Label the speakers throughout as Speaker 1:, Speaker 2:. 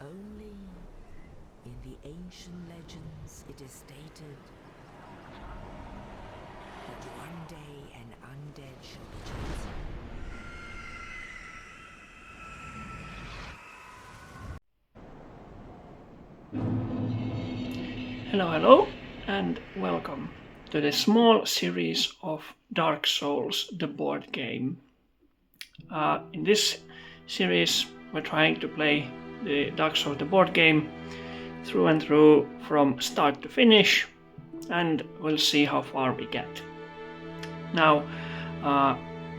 Speaker 1: Only in the ancient legends it is stated that one day an undead shall be chosen.
Speaker 2: Hello, and welcome to the small series of Dark Souls, the board game. In this series, we're trying to play the Dark Souls, the board game, through and through from start to finish, and we'll see how far we get. Now,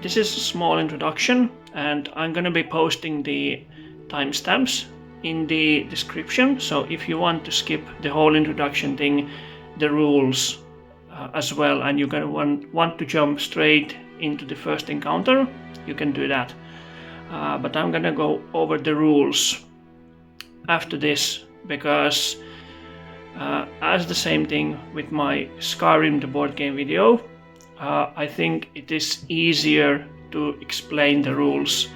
Speaker 2: this is a small introduction, and I'm going to be posting the timestamps in the description, so if you want to skip the whole introduction thing, the rules as well, and you're gonna want to jump straight into the first encounter, you can do that. But I'm gonna go over the rules after this, because as the same thing with my Skyrim the board game video, I think it is easier to explain the rules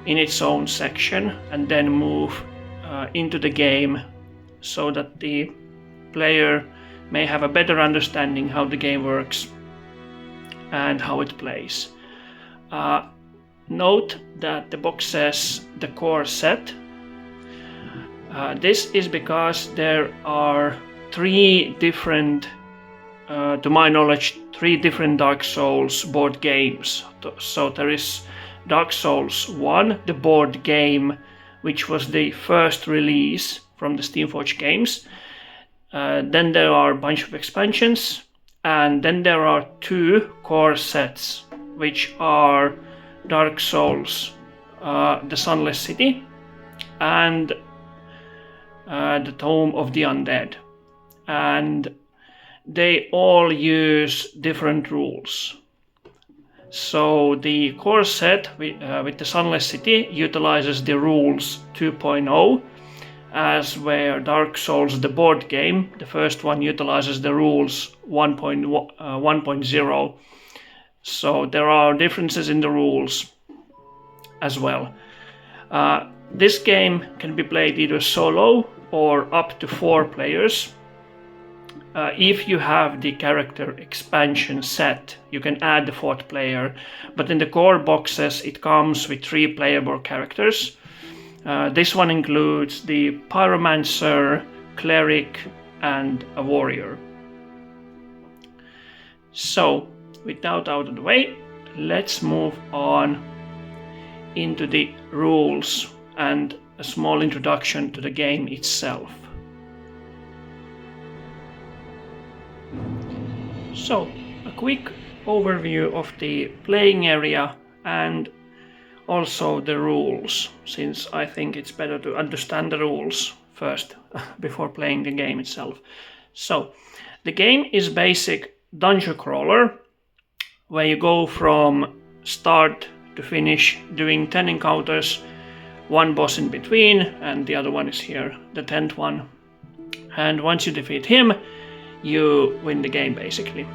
Speaker 2: in its own section and then move into the game, so that the player may have a better understanding how the game works and how it plays. Note that the box says the core set. This is because there are three different, to my knowledge, Dark Souls board games. So there is Dark Souls 1, the board game, which was the first release from the Steamforged games. Then there are a bunch of expansions, and then there are two core sets, which are Dark Souls, the Sunless City, and the Tomb of the Undead. And they all use different rules. So the core set with the Sunless City utilizes the rules 2.0, as where Dark Souls the board game, the first one, utilizes the rules 1.0. So there are differences in the rules as well. This game can be played either solo or up to 4 players. If you have the character expansion set, you can add the 4th player, but in the core boxes it comes with 3 playable characters. This one includes the Pyromancer, Cleric, and a Warrior. So, with that out of the way, let's move on into the rules and a small introduction to the game itself. So, a quick overview of the playing area and also the rules, since I think it's better to understand the rules first before playing the game itself. So, the game is basic dungeon crawler, where you go from start to finish doing 10 encounters, 1 boss in between, and the other one is here, the 10th one. And once you defeat him, you win the game basically.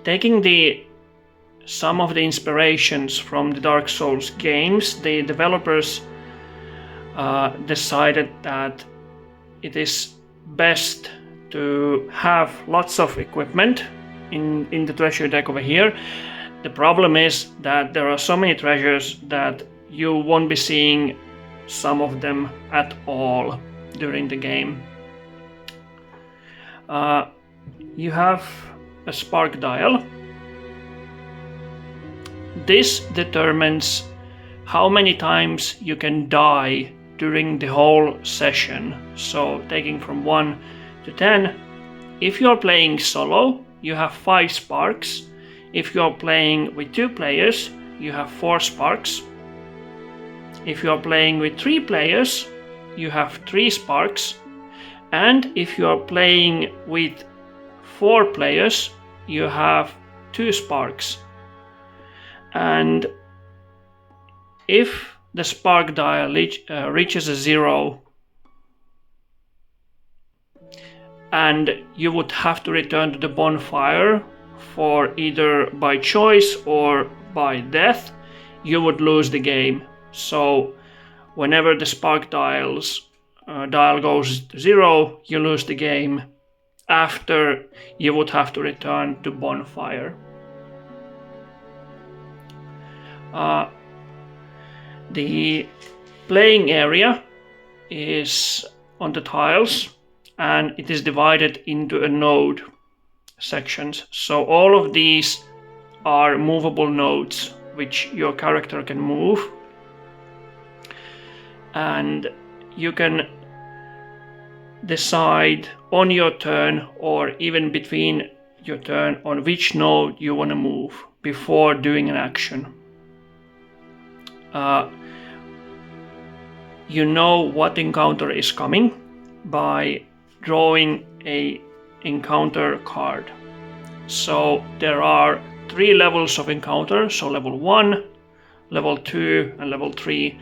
Speaker 2: Taking some of the inspirations from the Dark Souls games, the developers decided that it is best to have lots of equipment in the treasure deck over here. The problem is that there are so many treasures that you won't be seeing some of them at all during the game. You have a spark dial. This determines how many times you can die during the whole session. So taking from 1 to 10, if you're playing solo, you have 5 sparks. If you're playing with 2 players, you have 4 sparks. If you're playing with 3 players, you have 3 sparks. And if you're playing with 4 players, you have 2 sparks. And if the spark dial reaches a 0, and you would have to return to the bonfire for either by choice or by death, you would lose the game. So whenever the spark dial goes to 0, you lose the game. After, you would have to return to Bonfire. The playing area is on the tiles, and it is divided into a node sections. So all of these are movable nodes which your character can move, and you can decide on your turn or even between your turn on which node you want to move before doing an action. You know what encounter is coming by drawing a encounter card. So there are 3 levels of encounter, so level 1, level 2 and level 3,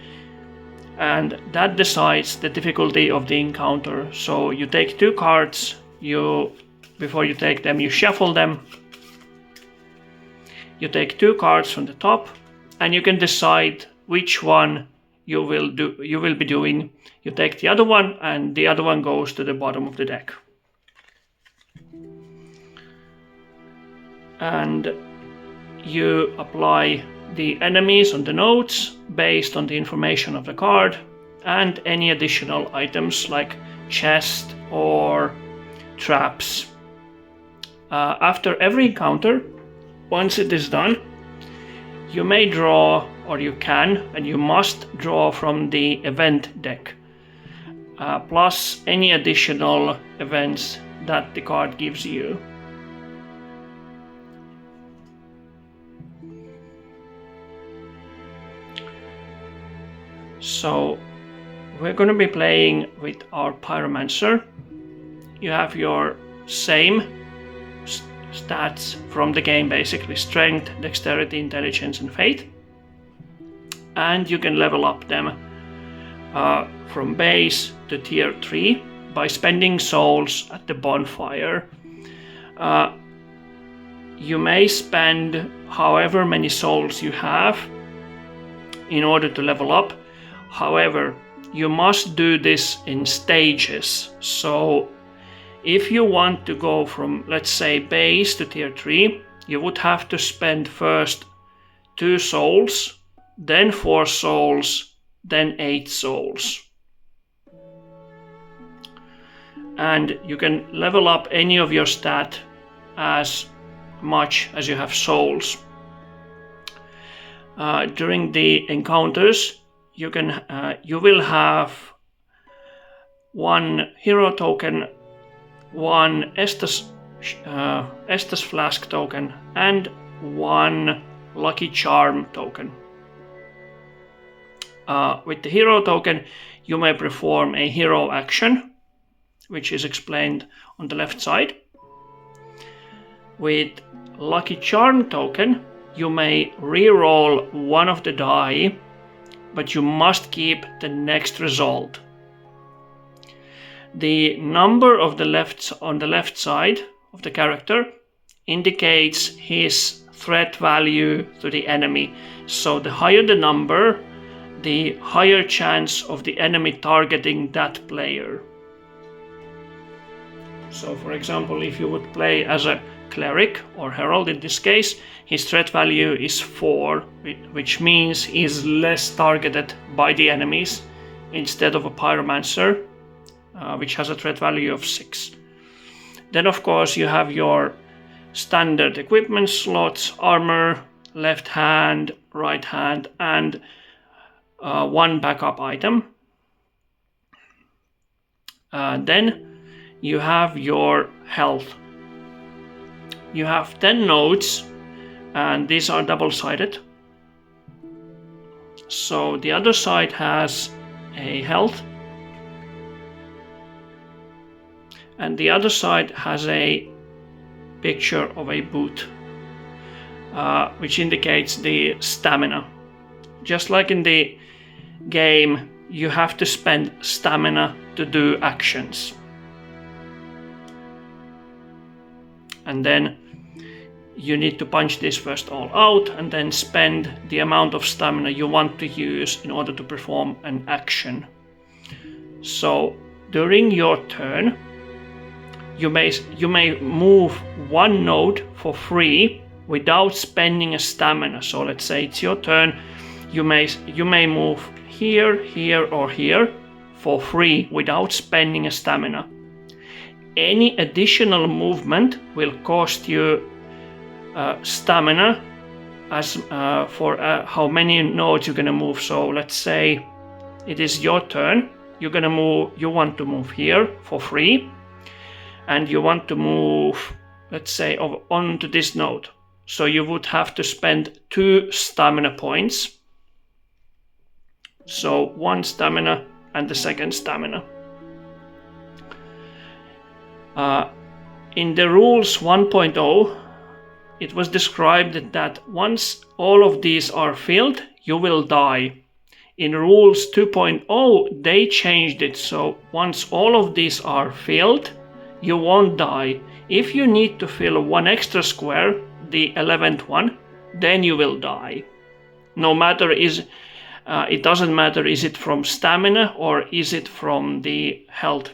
Speaker 2: and that decides the difficulty of the encounter. So you take 2 cards, before you take them you shuffle them, you take 2 cards from the top, and you can decide which one you will be doing. You take the other one, and the other one goes to the bottom of the deck. And you apply the enemies on the nodes based on the information of the card and any additional items like chest or traps. After every encounter, once it is done, you may draw, or you can, and you must draw from the event deck, plus any additional events that the card gives you. So we're going to be playing with our Pyromancer. You have your same stats from the game, basically strength, dexterity, intelligence and faith, and you can level up them from base to tier 3 by spending souls at the Bonfire. You may spend however many souls you have in order to level up. However, you must do this in stages. So if you want to go from, let's say, base to tier 3, you would have to spend first 2 souls, then 4 souls, then 8 souls. And you can level up any of your stat as much as you have souls. During the encounters, you will have 1 hero token, 1 Estus flask token, and 1 lucky charm token. With the hero token, you may perform a hero action, which is explained on the left side. With lucky charm token, you may re-roll one of the die, but you must keep the next result. The number of on the left side of the character indicates his threat value to the enemy. So the higher the number, the higher chance of the enemy targeting that player. So for example, if you would play as a cleric or herald in this case, his threat value is 4, which means he's less targeted by the enemies instead of a pyromancer, which has a threat value of 6. Then of course you have your standard equipment slots, armor, left hand, right hand, and 1 backup item. Then you have your health. You have 10 nodes, and these are double-sided. So the other side has a health, and the other side has a picture of a boot, which indicates the stamina. Just like in the game, you have to spend stamina to do actions. And then you need to punch this first all out and then spend the amount of stamina you want to use in order to perform an action. So during your turn, you may move one node for free without spending a stamina. So let's say it's your turn, you may move here, here, or here for free without spending a stamina. Any additional movement will cost you stamina as for how many nodes you're gonna move. So let's say it is your turn. You want to move here for free, and you want to move, let's say, onto this node. So you would have to spend 2 stamina points. So 1 stamina and the second stamina. In the rules 1.0, it was described that once all of these are filled, you will die. In rules 2.0, they changed it, so once all of these are filled, you won't die. If you need to fill 1 extra square, the 11th one, then you will die. No matter it doesn't matter is it from stamina or is it from the health.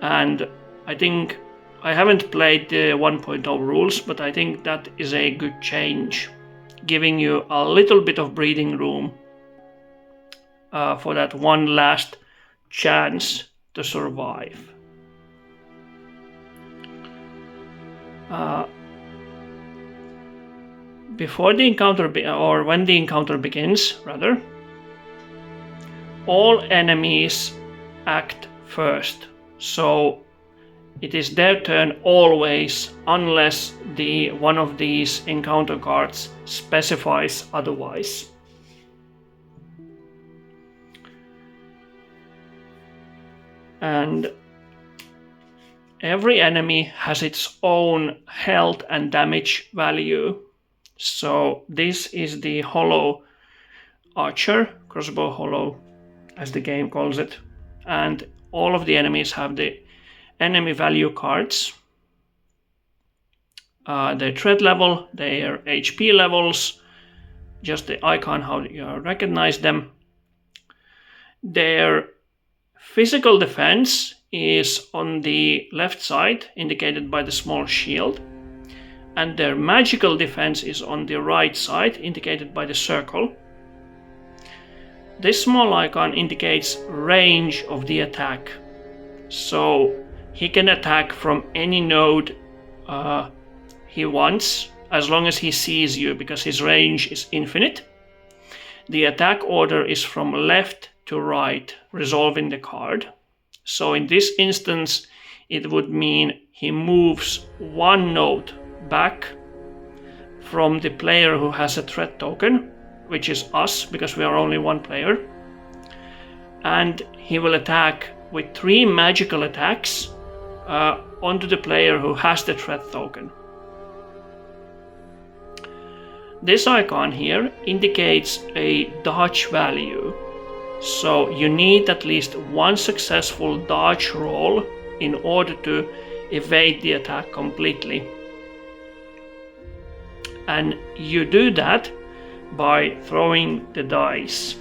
Speaker 2: And I think I haven't played the 1.0 rules, but I think that is a good change, giving you a little bit of breathing room for that one last chance to survive. Before the encounter, or when the encounter begins, rather, all enemies act first. So it is their turn always, unless one of these encounter cards specifies otherwise. And every enemy has its own health and damage value. So this is the hollow archer, crossbow hollow, as the game calls it. And all of the enemies have the enemy value cards, their threat level, their HP levels, just the icon, how you recognize them. Their physical defense is on the left side, indicated by the small shield, and their magical defense is on the right side, indicated by the circle. This small icon indicates range of the attack. So he can attack from any node he wants, as long as he sees you, because his range is infinite. The attack order is from left to right, resolving the card. So in this instance, it would mean he moves 1 node back from the player who has a threat token, which is us, because we are only 1 player. And he will attack with 3 magical attacks onto the player who has the threat token. This icon here indicates a dodge value. So you need at least 1 successful dodge roll in order to evade the attack completely. And you do that by throwing the dice.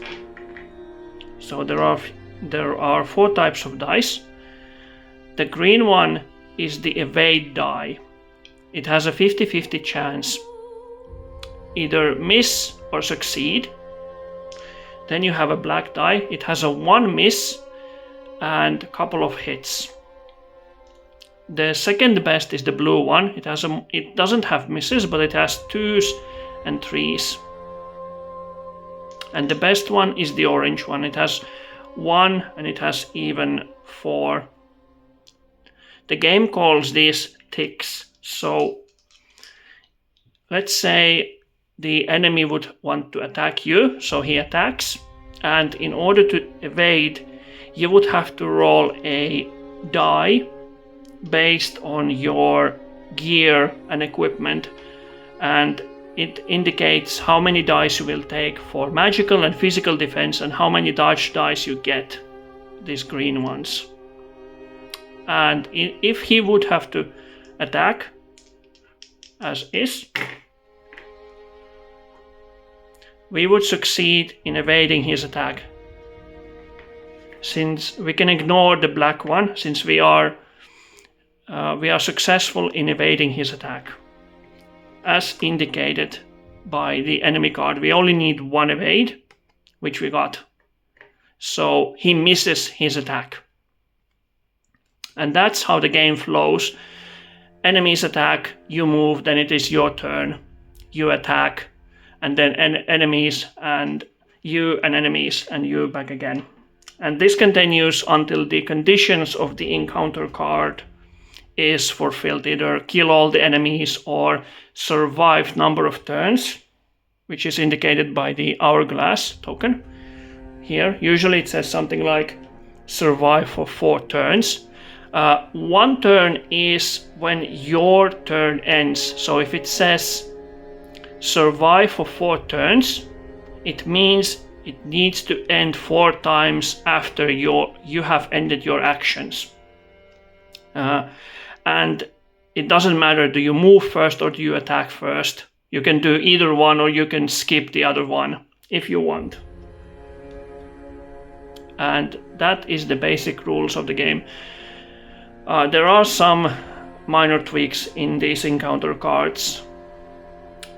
Speaker 2: So there are 4 types of dice. The green one is the evade die. It has a 50-50 chance. Either miss or succeed. Then you have a black die. It has a 1 miss and a couple of hits. The second best is the blue one. It doesn't have misses, but it has 2s and 3s. And the best one is the orange one. It has 1 and it has even 4. The game calls these ticks. So let's say the enemy would want to attack you, so he attacks, and in order to evade, you would have to roll a die based on your gear and equipment, and it indicates how many dice you will take for magical and physical defense and how many dodge dice you get, these green ones. and if he would have to attack, as is, we would succeed in evading his attack. Since we can ignore the black one, since we are successful in evading his attack. As indicated by the enemy card, we only need one evade, which we got. So he misses his attack. And that's how the game flows. Enemies attack, you move, then it is your turn. You attack, and then enemies, and you, and enemies, and you back again. And this continues until the conditions of the encounter card is fulfilled. Either kill all the enemies or survive number of turns, which is indicated by the hourglass token. Here, usually it says something like survive for 4 turns. 1 turn is when your turn ends. So if it says survive for 4 turns, it means it needs to end 4 times after you have ended your actions. And it doesn't matter, do you move first or do you attack first? You can do either one, or you can skip the other one if you want. And that is the basic rules of the game. There are some minor tweaks in these encounter cards,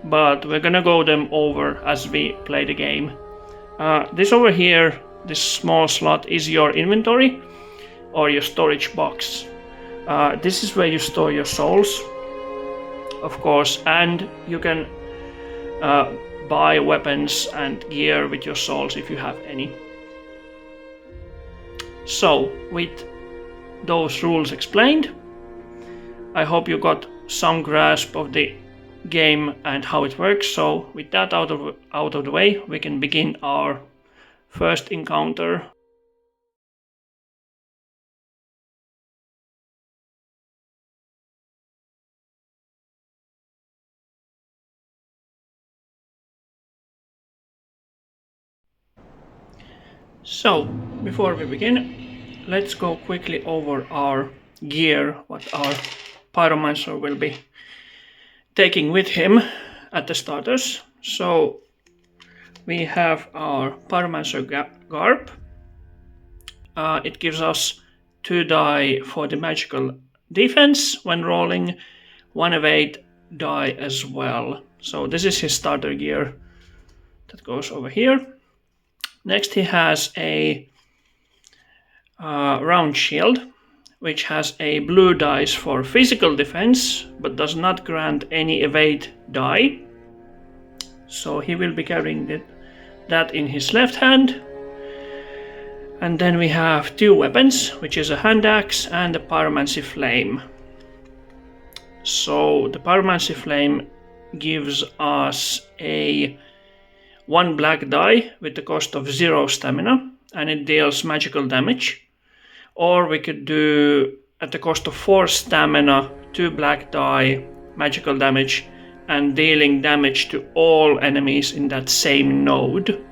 Speaker 2: but we're gonna go them over as we play the game. This over here, this small slot, is your inventory or your storage box. This is where you store your souls, of course, and you can buy weapons and gear with your souls if you have any. So, with those rules explained, I hope you got some grasp of the game and how it works. So with that out of the way, we can begin our first encounter. So before we begin, let's go quickly over our gear, what our pyromancer will be taking with him at the starters. So we have our pyromancer garb. It gives us 2 die for the magical defense when rolling, 1 evade die as well. So this is his starter gear that goes over here. Next he has a round shield, which has a blue dice for physical defense, but does not grant any evade die. So he will be carrying that in his left hand. And then we have 2 weapons, which is a hand axe and a pyromancy flame. So the pyromancy flame gives us a 1 black die with the cost of 0 stamina, and it deals magical damage. Or we could do, at the cost of 4 stamina, 2 black die, magical damage, and dealing damage to all enemies in that same node.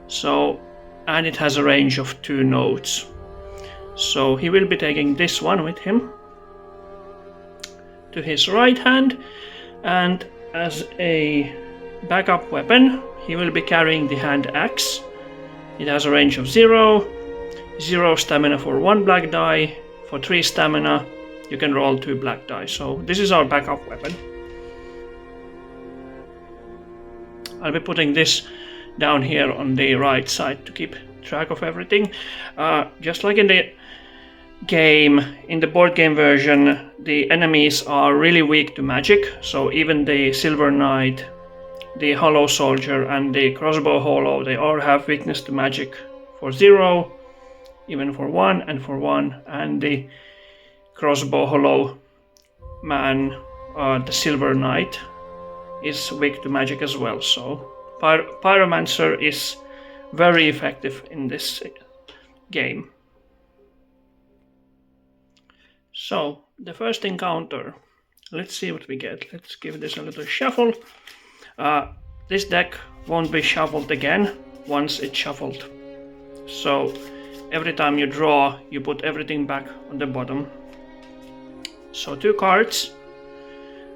Speaker 2: So, and it has a range of 2 nodes. So he will be taking this one with him to his right hand, and as a backup weapon, he will be carrying the hand axe. It has a range of 0 stamina for 1 black die. For 3 stamina, you can roll 2 black die. So this is our backup weapon. I'll be putting this down here on the right side to keep track of everything. Just like in the game, in the board game version, the enemies are really weak to magic. So even the Silver Knight, the Hollow Soldier, and the Crossbow Hollow, they all have weakness to magic for 0, even for 1 and for 1, and the Crossbow Hollow man, the Silver Knight, is weak to magic as well. So Pyromancer is very effective in this game. So the first encounter, let's see what we get. Let's give this a little shuffle. This deck won't be shuffled again once it's shuffled. So every time you draw, you put everything back on the bottom. So 2 cards,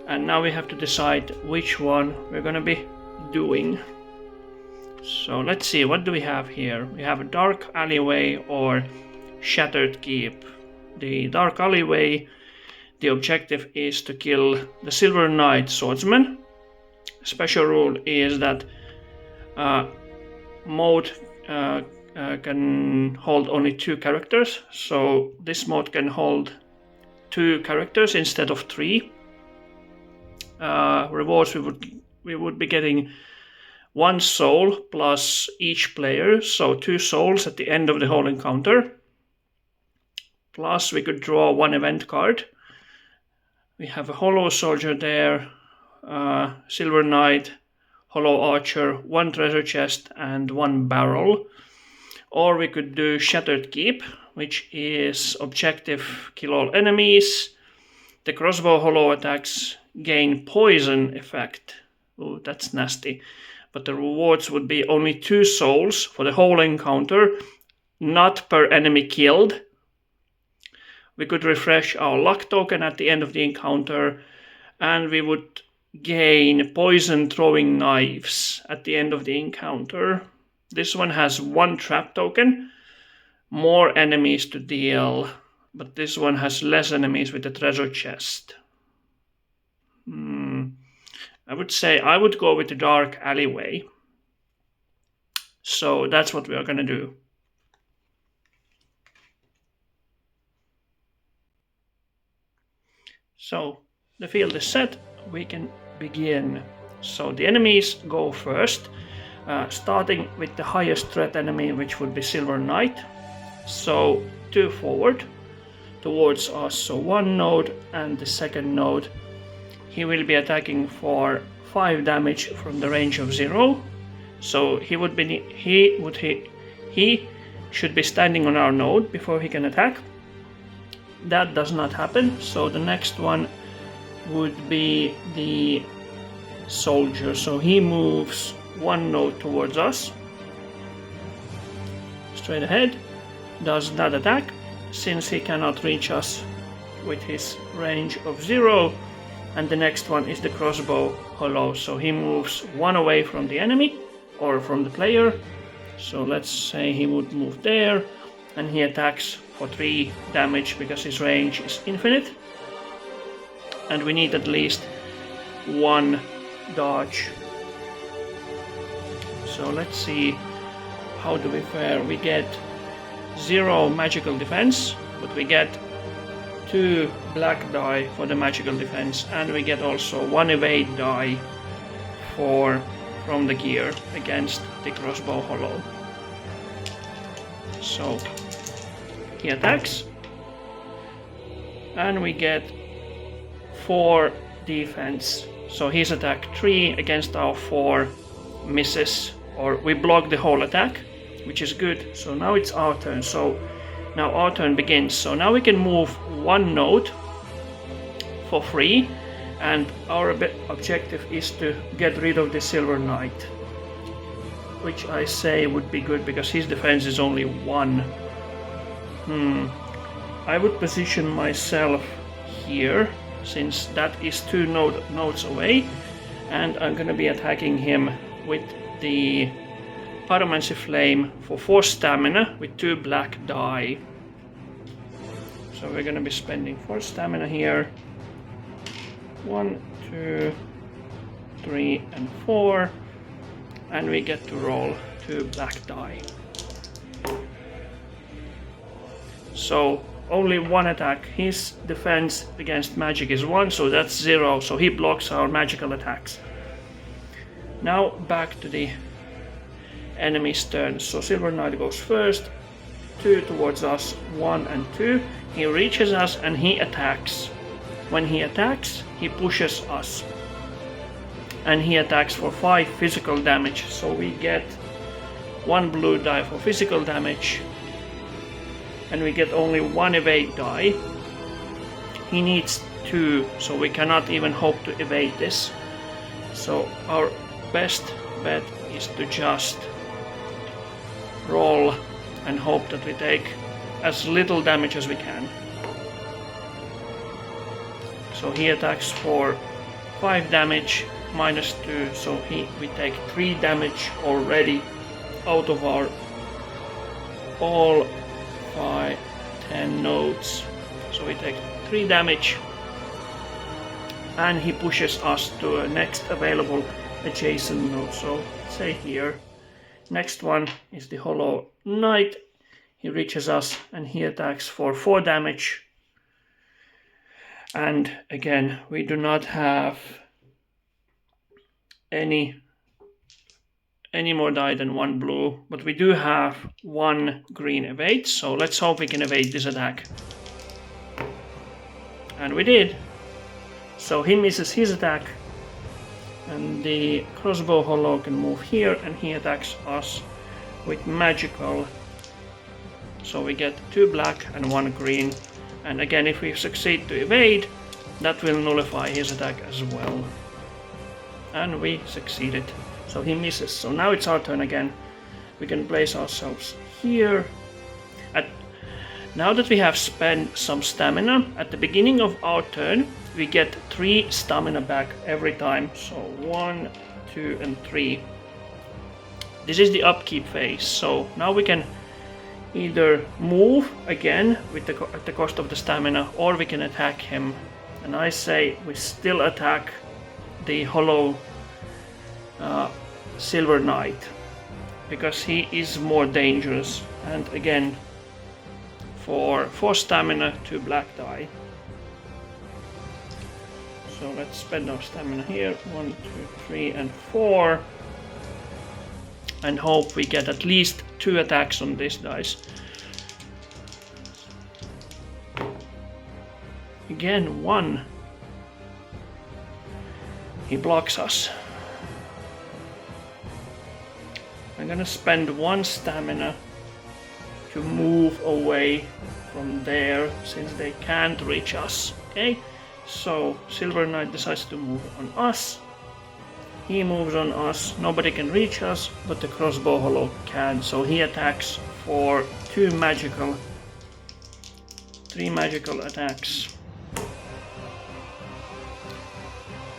Speaker 2: and now we have to decide which one we're gonna be doing. So let's see, what do we have here? We have a Dark Alleyway or Shattered Keep. The Dark Alleyway, the objective is to kill the Silver Knight Swordsman. Special rule is that mode can hold only 2 characters, so this mode can hold 2 characters instead of 3. Rewards, we would be getting 1 soul plus each player, so 2 souls at the end of the whole encounter. Plus we could draw 1 event card. We have a Hollow Soldier there, Silver Knight, Hollow Archer, 1 treasure chest and 1 barrel. Or we could do Shattered Keep, which is objective kill all enemies. The crossbow hollow attacks gain poison effect. Oh, that's nasty. But the rewards would be only 2 souls for the whole encounter, not per enemy killed. We could refresh our luck token at the end of the encounter, and we would gain poison throwing knives at the end of the encounter. This one has 1 trap token, more enemies to deal, but this one has less enemies with the treasure chest. I would say I would go with the Dark Alleyway. So that's what we are gonna do. So the field is set, we can begin. So the enemies go first, starting with the highest threat enemy, which would be Silver Knight. So 2 forward towards us, so 1 node and the second node. He will be attacking for 5 damage from the range of 0. So he should be standing on our node before he can attack. That does not happen, so the next one would be the soldier. So he moves 1 node towards us, straight ahead, does not attack, since he cannot reach us with his range of 0. And the next one is the crossbow hollow, so he moves 1 away from the enemy, or from the player. So let's say he would move there, and he attacks for 3 damage because his range is infinite. And we need at least 1 dodge. So let's see, how do we fare? We get 0 magical defense, but we get 2 black die for the magical defense, and we get also 1 evade die from the gear against the crossbow hollow. So he attacks, and we get 4 defense. So his attack 3 against our 4 misses, or we block the whole attack, which is good. So now it's our turn. So now our turn begins. So now we can move 1 node for free, and our objective is to get rid of the Silver Knight, which I say would be good because his defense is only 1. I would position myself here, since that is 2 nodes away, and I'm gonna be attacking him with the Pyromancy Flame for 4 stamina with 2 black die. So we're gonna be spending 4 stamina here. 1, 2, 3, and 4, and we get to roll 2 black die. So only 1 attack. His defense against magic is 1, so that's 0, so he blocks our magical attacks. Now back to the enemy's turn. So Silver Knight goes first, 2 towards us, 1 and 2. He reaches us and he attacks. When he attacks, he pushes us, and he attacks for 5 physical damage. So we get 1 blue die for physical damage, and we get only 1 evade die. He needs 2, so we cannot even hope to evade this. So our best bet is to just roll and hope that we take as little damage as we can. So he attacks for 5 damage, -2, so we take 3 damage already out of our all 5, 10 nodes. So we take 3 damage, and he pushes us to a next available adjacent node. So say here, next one is the Hollow Knight. He reaches us and he attacks for 4 damage. And again, we do not have any more die than 1 blue, but we do have 1 green evade, so let's hope we can evade this attack. And we did. So he misses his attack, and the crossbow hollow can move here, and he attacks us with magical. So we get 2 black and 1 green, and again, if we succeed to evade, that will nullify his attack as well. And we succeeded. So he misses. So now it's our turn again. We can place ourselves here. Now that we have spent some stamina, at the beginning of our turn, we get 3 stamina back every time. So 1, 2, and 3. This is the upkeep phase. So now we can either move again at the cost of the stamina, or we can attack him. And I say we still attack the Hollow Silver Knight, because he is more dangerous. And again, for 4 stamina, 2 black die. So let's spend our stamina here, 1, 2, 3, and 4, and hope we get at least 2 attacks on this dice. Again, 1. He blocks us. I'm gonna spend 1 stamina to move away from there, since they can't reach us. Okay, so Silver Knight decides to move on us. He moves on us. Nobody can reach us, but the crossbow hollow can. So he attacks for 3 magical attacks.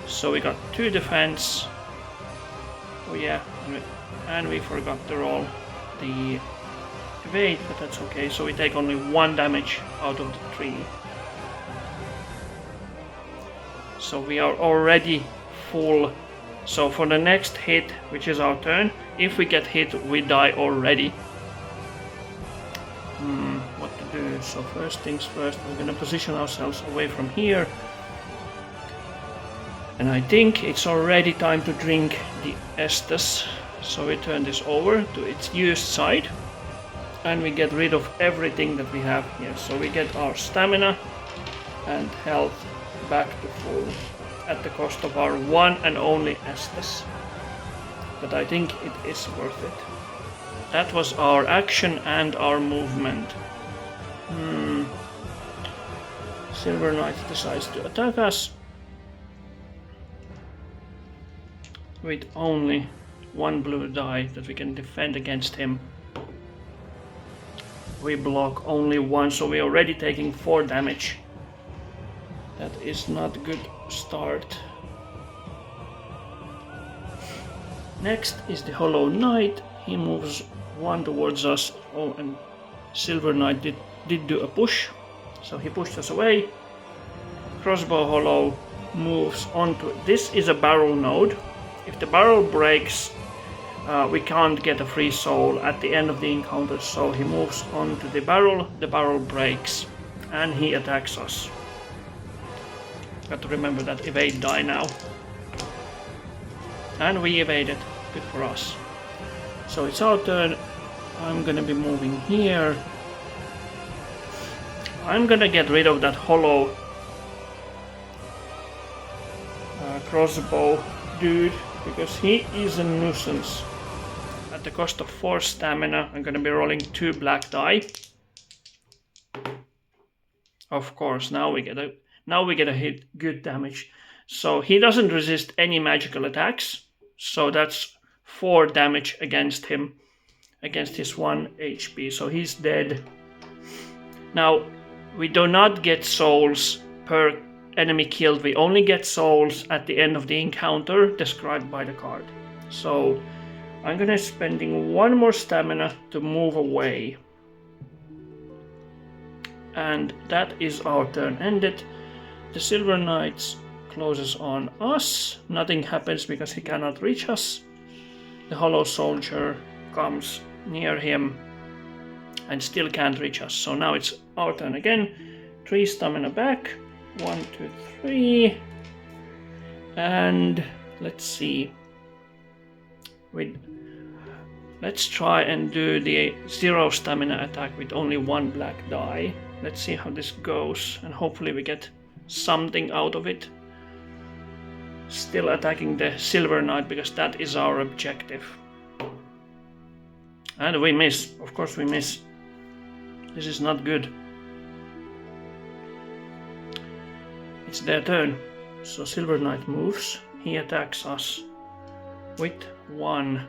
Speaker 2: So we got 2 defense. Oh yeah, and we forgot to roll the evade, but that's okay. So we take only 1 damage out of the 3. So we are already full. So for the next hit, which is our turn, if we get hit, we die already. What to do? So first things first, we're gonna position ourselves away from here. And I think it's already time to drink the Estus. So we turn this over to its used side, and we get rid of everything that we have here. So we get our stamina and health back to full at the cost of our 1 and only Estus. But I think it is worth it. That was our action and our movement. Silver Knight decides to attack us with only 1 blue die that we can defend against him. We block only 1, so we're already taking 4 damage. That is not a good start. Next is the Hollow Knight. He moves 1 towards us. Oh, and Silver Knight did do a push, so he pushed us away. Crossbow Hollow moves onto. This is a barrel node. If the barrel breaks, we can't get a free soul at the end of the encounter, so he moves on to the barrel breaks, and he attacks us. Got to remember that evade die now. And we evaded, good for us. So it's our turn. I'm gonna be moving here. I'm gonna get rid of that hollow crossbow dude, because he is a nuisance. At the cost of 4 stamina, I'm gonna be rolling 2 black die. Of course, now we get a hit, good damage. So he doesn't resist any magical attacks, so that's 4 damage against him. against his 1 HP, so he's dead. Now, we do not get souls per enemy killed, we only get souls at the end of the encounter described by the card. So I'm gonna spending 1 more stamina to move away. And that is our turn ended. The Silver Knight closes on us. Nothing happens because he cannot reach us. The Hollow Soldier comes near him and still can't reach us. So now it's our turn again. 3 stamina back. 1, 2, 3. And let's see. Let's try and do the 0 stamina attack with only 1 black die. Let's see how this goes, and hopefully we get something out of it. Still attacking the Silver Knight because that is our objective. And we miss. Of course we miss. This is not good. It's their turn. So Silver Knight moves. He attacks us with 1.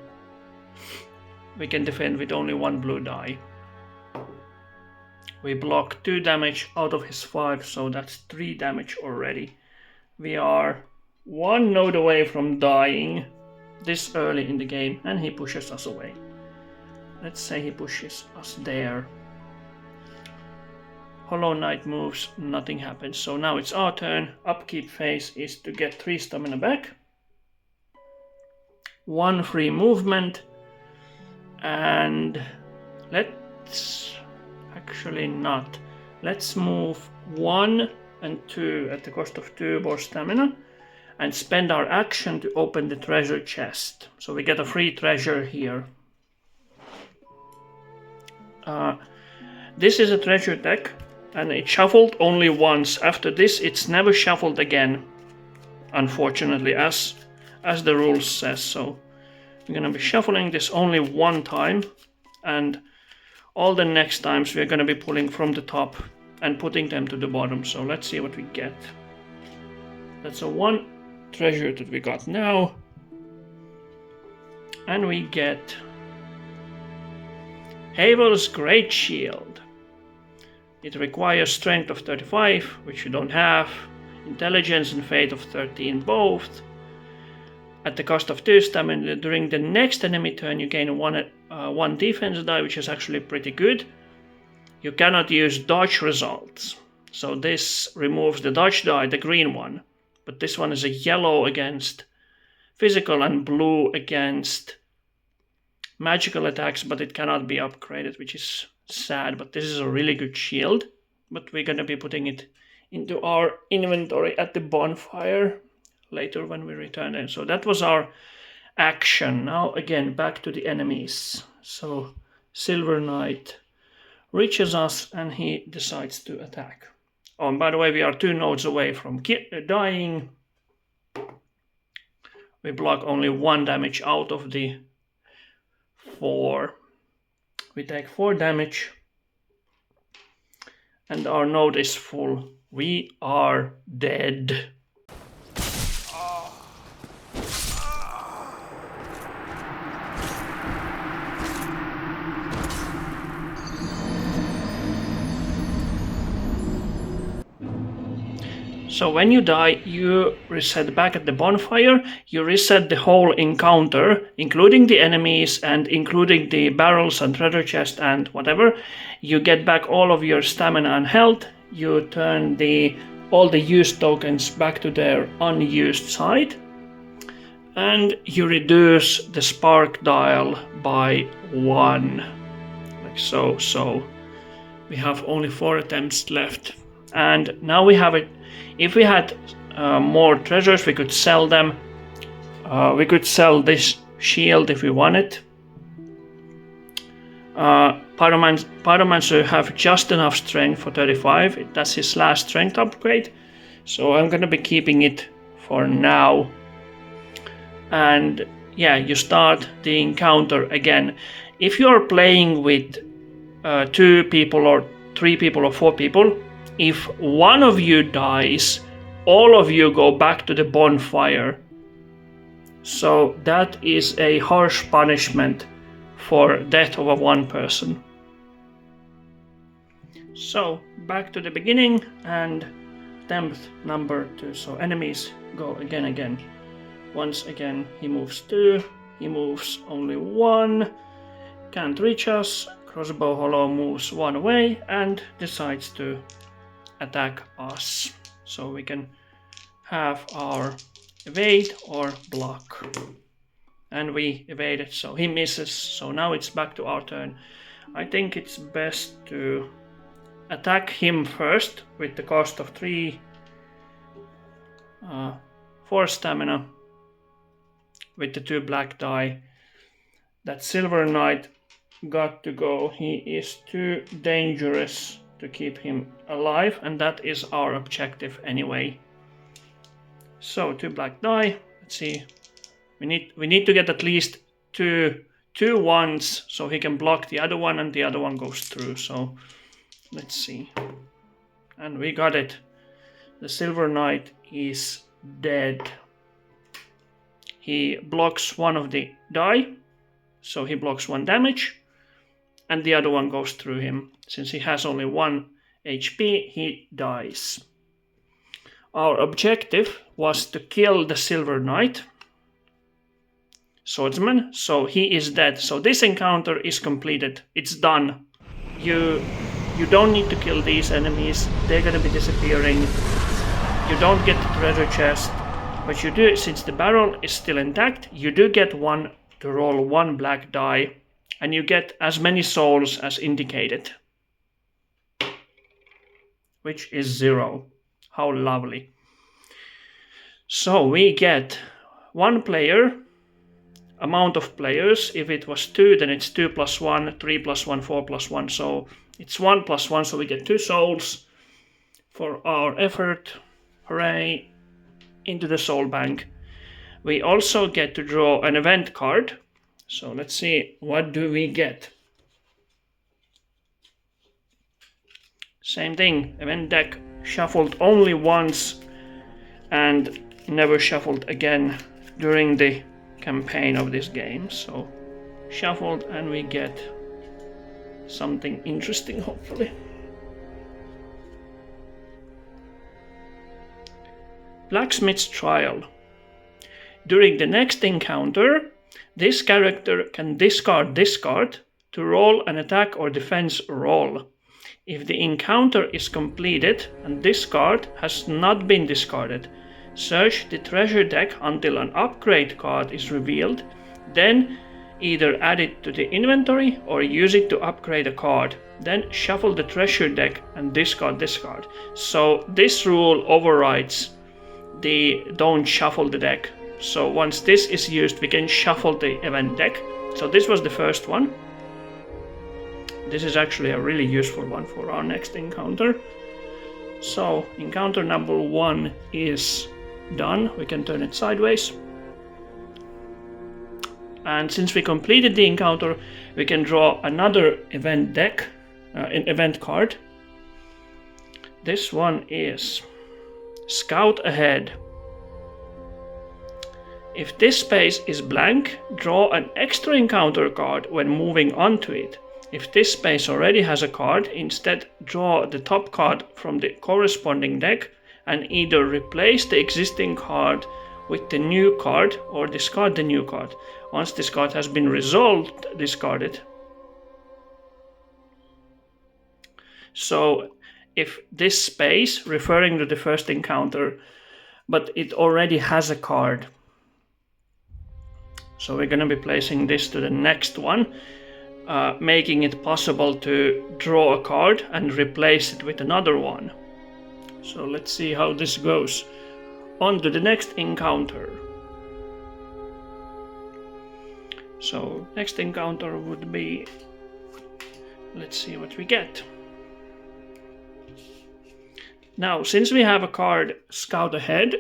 Speaker 2: We can defend with only 1 blue die. We block 2 damage out of his 5, so that's 3 damage already. We are 1 node away from dying this early in the game, and he pushes us away. Let's say he pushes us there. Hollow Knight moves, nothing happens. So now it's our turn. Upkeep phase is to get 3 stamina back, 1 free movement, and let's actually not. Let's move 1 and 2 at the cost of 2 more stamina and spend our action to open the treasure chest. So we get a free treasure here. This is a treasure deck and it shuffled only once. After this it's never shuffled again, unfortunately, as the rules says. So we're gonna be shuffling this only 1 time, and all the next times we're gonna be pulling from the top and putting them to the bottom. So let's see what we get. That's a 1 treasure that we got now. And we get Havel's Great Shield. It requires strength of 35, which you don't have, intelligence and fate of 13 both. At the cost of 2 stamina, during the next enemy turn you gain 1 defense die, which is actually pretty good. You cannot use dodge results, so this removes the dodge die, the green one. But this one is a yellow against physical and blue against magical attacks, but it cannot be upgraded, which is sad. But this is a really good shield, but we're gonna be putting it into our inventory at the bonfire later when we return in. So that was our action. Now again, back to the enemies. So Silver Knight reaches us and he decides to attack. Oh, and by the way, we are 2 nodes away from dying. We block only 1 damage out of the 4. We take 4 damage and our node is full. We are dead. So when you die, you reset back at the bonfire, you reset the whole encounter, including the enemies and including the barrels and treasure chest and whatever. You get back all of your stamina and health, you turn all the used tokens back to their unused side, and you reduce the spark dial by 1, like so. So we have only 4 attempts left, and now we have it. If we had more treasures, we could sell them. We could sell this shield if we wanted. Pyromancer have just enough strength for 35. That's his last strength upgrade. So I'm gonna be keeping it for now. And yeah, you start the encounter again. If you're playing with 2 people or 3 people or 4 people, if one of you dies, all of you go back to the bonfire. So that is a harsh punishment for death of one person. So back to the beginning and attempt number 2. So enemies go again. Once again he moves 2, he moves only 1, can't reach us. Crossbow Hollow moves 1 away and decides to attack us. So we can have our evade or block. And we evaded, so he misses. So now it's back to our turn. I think it's best to attack him first with the cost of 4 stamina with the 2 black die. That Silver Knight got to go. He is too dangerous to keep him alive, and that is our objective anyway. So 2 black die. Let's see. We need to get at least two 1s so he can block the other one and the other one goes through. So let's see. And we got it. The Silver Knight is dead. He blocks one of the die, so he blocks 1 damage, and the other one goes through him. Since he has only 1 HP, he dies. Our objective was to kill the Silver Knight swordsman, so he is dead. So this encounter is completed. It's done. You don't need to kill these enemies. They're gonna be disappearing. You don't get the treasure chest, but you do, since the barrel is still intact, you do get one to roll 1 black die, and you get as many souls as indicated, which is 0. How lovely. So we get 1 player, amount of players. If it was 2, then it's 2 plus 1, 3 plus 1, 4 plus 1. So it's 1 plus 1, so we get 2 souls for our effort. Hooray! Into the soul bank. We also get to draw an event card. So let's see, what do we get? Same thing, event deck shuffled only once and never shuffled again during the campaign of this game. So shuffled and we get something interesting, hopefully. Blacksmith's Trial. During the next encounter, this character can discard this card to roll an attack or defense roll. If the encounter is completed and this card has not been discarded, search the treasure deck until an upgrade card is revealed, then either add it to the inventory or use it to upgrade a card. Then shuffle the treasure deck and discard this card. So this rule overrides the don't shuffle the deck. So once this is used, we can shuffle the event deck. So this was the first one. This is actually a really useful one for our next encounter. So encounter number 1 is done. We can turn it sideways. And since we completed the encounter, we can draw another event deck, an event card. This one is Scout Ahead. If this space is blank, draw an extra encounter card when moving onto it. If this space already has a card, instead draw the top card from the corresponding deck and either replace the existing card with the new card or discard the new card. Once this card has been resolved, discard it. So if this space, referring to the first encounter, but it already has a card. So we're going to be placing this to the next one, making it possible to draw a card and replace it with another one. So let's see how this goes. On to the next encounter. So next encounter would be, let's see what we get. Now, since we have a card Scout Ahead,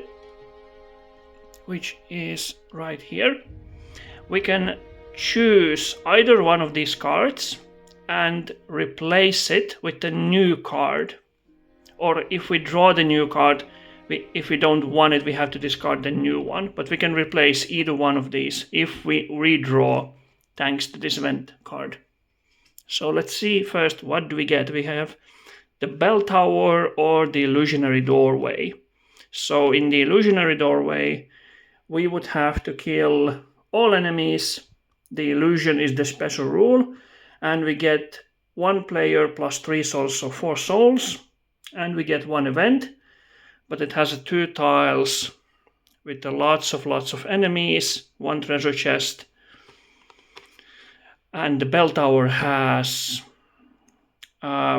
Speaker 2: which is right here, we can choose either one of these cards and replace it with a new card. Or if we draw the new card, if we don't want it, we have to discard the new one. But we can replace either one of these if we redraw thanks to this event card. So let's see first, what do we get? We have the bell tower or the illusionary doorway. So in the illusionary doorway, we would have to kill all enemies. The illusion is the special rule, and we get 1 player plus 3 souls, so 4 souls, and we get 1 event, but it has 2 tiles with lots of enemies, 1 treasure chest, and the bell tower has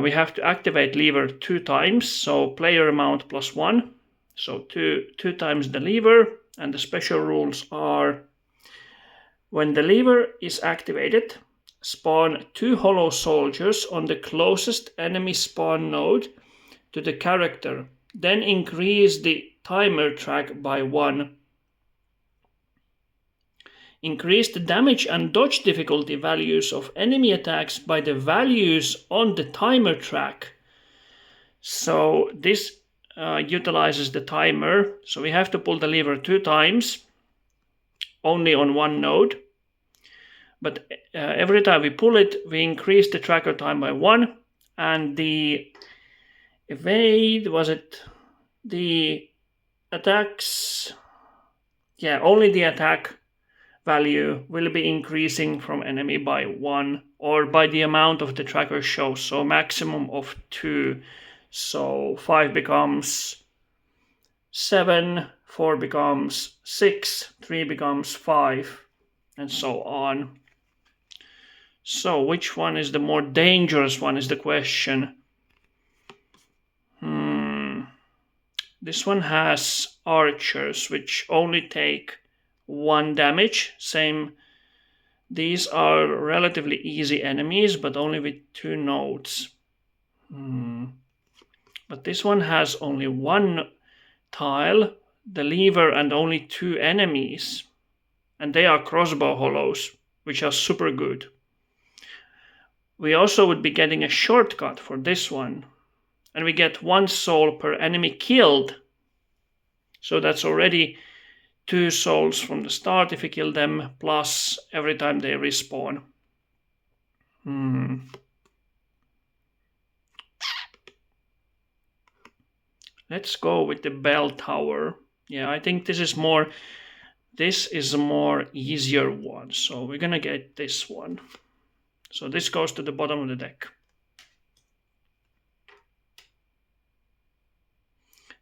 Speaker 2: we have to activate lever 2 times, so player amount plus 1, so 2 times the lever. And the special rules are: when the lever is activated, spawn 2 hollow soldiers on the closest enemy spawn node to the character, then increase the timer track by 1. Increase the damage and dodge difficulty values of enemy attacks by the values on the timer track. So this utilizes the timer, so we have to pull the lever 2 times, only on 1 node. But every time we pull it, we increase the tracker time by 1, and the evade, was it the attacks? Yeah, only the attack value will be increasing from enemy by 1, or by the amount of the tracker shows, so maximum of 2. So 5 becomes 7, 4 becomes 6, 3 becomes 5, and so on. So which one is the more dangerous one is the question. This one has archers, which only take 1 damage. Same, these are relatively easy enemies, but only with 2 nodes. But this one has only 1 tile, the lever, and only 2 enemies. And they are crossbow hollows, which are super good. We also would be getting a shortcut for this one. And we get 1 soul per enemy killed. So that's already 2 souls from the start if we kill them, plus every time they respawn. Let's go with the bell tower. Yeah, I think this is a more easier one. So we're gonna get this one. So this goes to the bottom of the deck.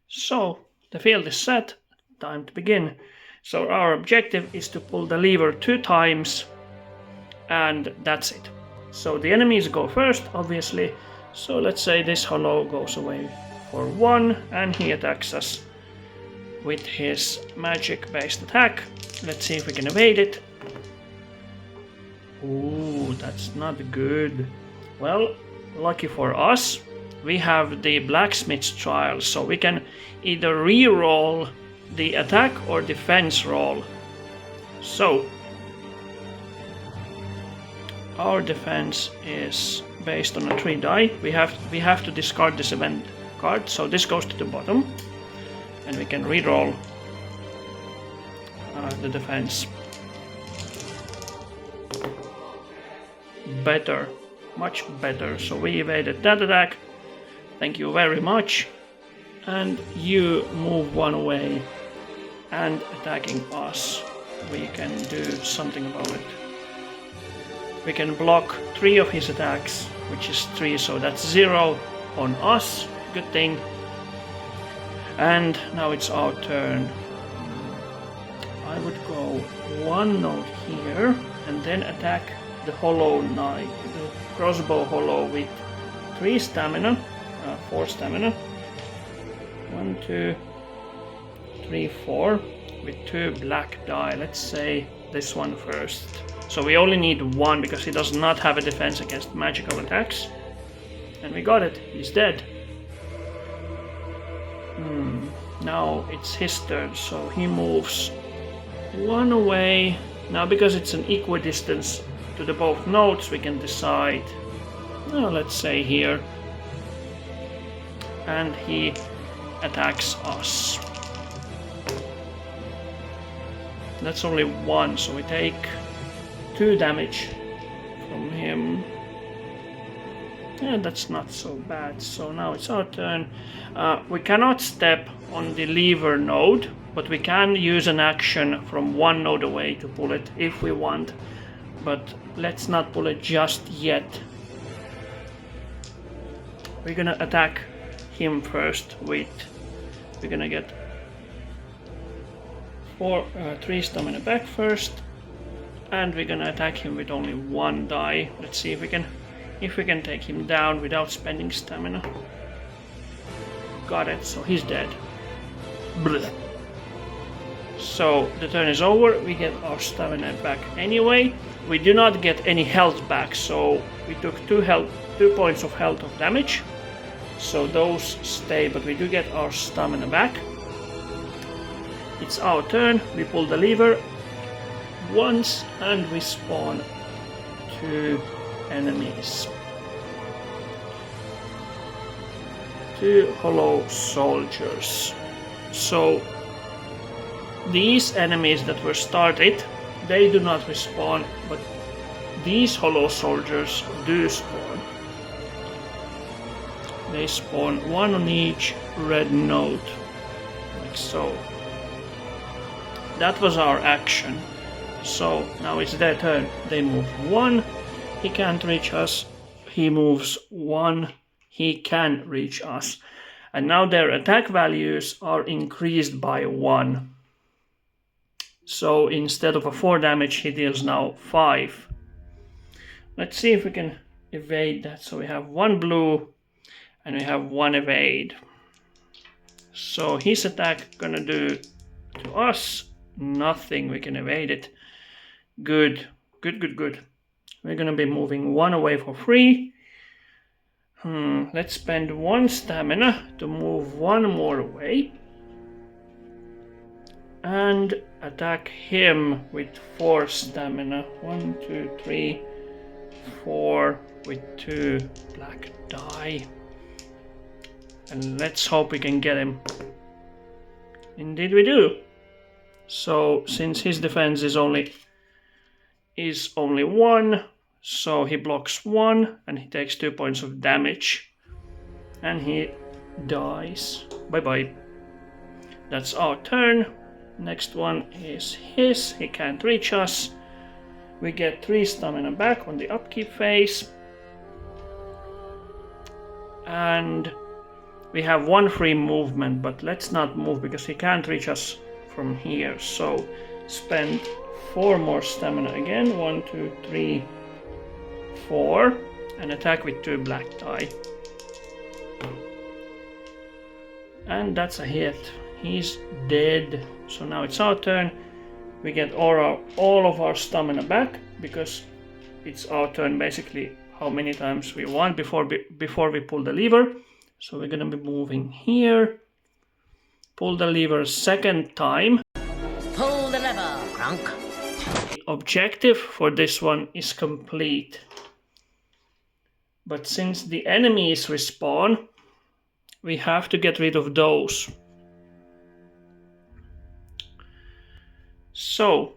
Speaker 2: So the field is set, time to begin. So our objective is to pull the lever 2 times, and that's it. So the enemies go first, obviously. So let's say this hollow goes away for 1, and he attacks us with his magic-based attack. Let's see if we can evade it. Ooh, that's not good. Well, lucky for us, we have the blacksmith's trial, so we can either re-roll the attack or defense roll. So our defense is based on a 3 die. We have to discard this event card, so this goes to the bottom, and we can re-roll the defense. Better, much better. So we evaded that attack. Thank you very much. And you move 1 away, and attacking us, we can do something about it. We can block 3 of his attacks, which is 3, so that's 0 on us. Good thing. And now it's our turn. I would go 1 node here, and then attack the hollow knight, the crossbow hollow, with 3 stamina, 4 stamina. 1, 2, 3, 4, with 2 black die. Let's say this one first. So we only need 1 because he does not have a defense against magical attacks. And we got it, he's dead. Now it's his turn, so he moves 1 away. Now because it's an equidistance to the both nodes, we can decide, well, let's say here. And he attacks us. That's only 1, so we take 2 damage from him. Yeah, that's not so bad. So now it's our turn. We cannot step on the lever node, but we can use an action from one node away to pull it if we want. But let's not pull it just yet. We're gonna attack him first. Wait, we're gonna get 3 stamina back first, and we're gonna attack him with only 1 die. Let's see if we can take him down without spending stamina. Got it, so he's dead. Blech. So the turn is over, we get our stamina back anyway. We do not get any health back, so we took 2 points of health of damage. So those stay, but we do get our stamina back. It's our turn, we pull the lever once and we spawn 2 enemies. 2 hollow soldiers. So these enemies that were started, they do not respawn, but these hollow soldiers do spawn. They spawn 1 on each red node, like so. That was our action. So now it's their turn. They move 1, he can't reach us. He moves 1, he can reach us. And now their attack values are increased by 1. So instead of a 4 damage, he deals now 5. Let's see if we can evade that. So we have 1 blue and we have 1 evade. So his attack gonna do to us nothing. We can evade it. Good. We're gonna be moving 1 away for free. Let's spend 1 stamina to move 1 more away. And attack him with 4 stamina. 1, 2, 3, 4 with 2 black die. And let's hope we can get him. Indeed we do. So since his defense is only 1, so he blocks 1 and he takes 2 points of damage. And he dies. Bye bye. That's our turn. Next one is his. He can't reach us. We get 3 stamina back on the upkeep phase. And we have 1 free movement, but let's not move because he can't reach us from here. So spend 4 more stamina again. 1, 2, 3, 4. And attack with 2 black die. And that's a hit. He's dead. So now it's our turn. We get all of our stamina back because it's our turn basically how many times we want before we pull the lever. So we're gonna be moving here. Pull the lever 2nd time.
Speaker 1: Pull the lever, Crunk.
Speaker 2: The objective for this one is complete. But since the enemies respawn, we have to get rid of those. So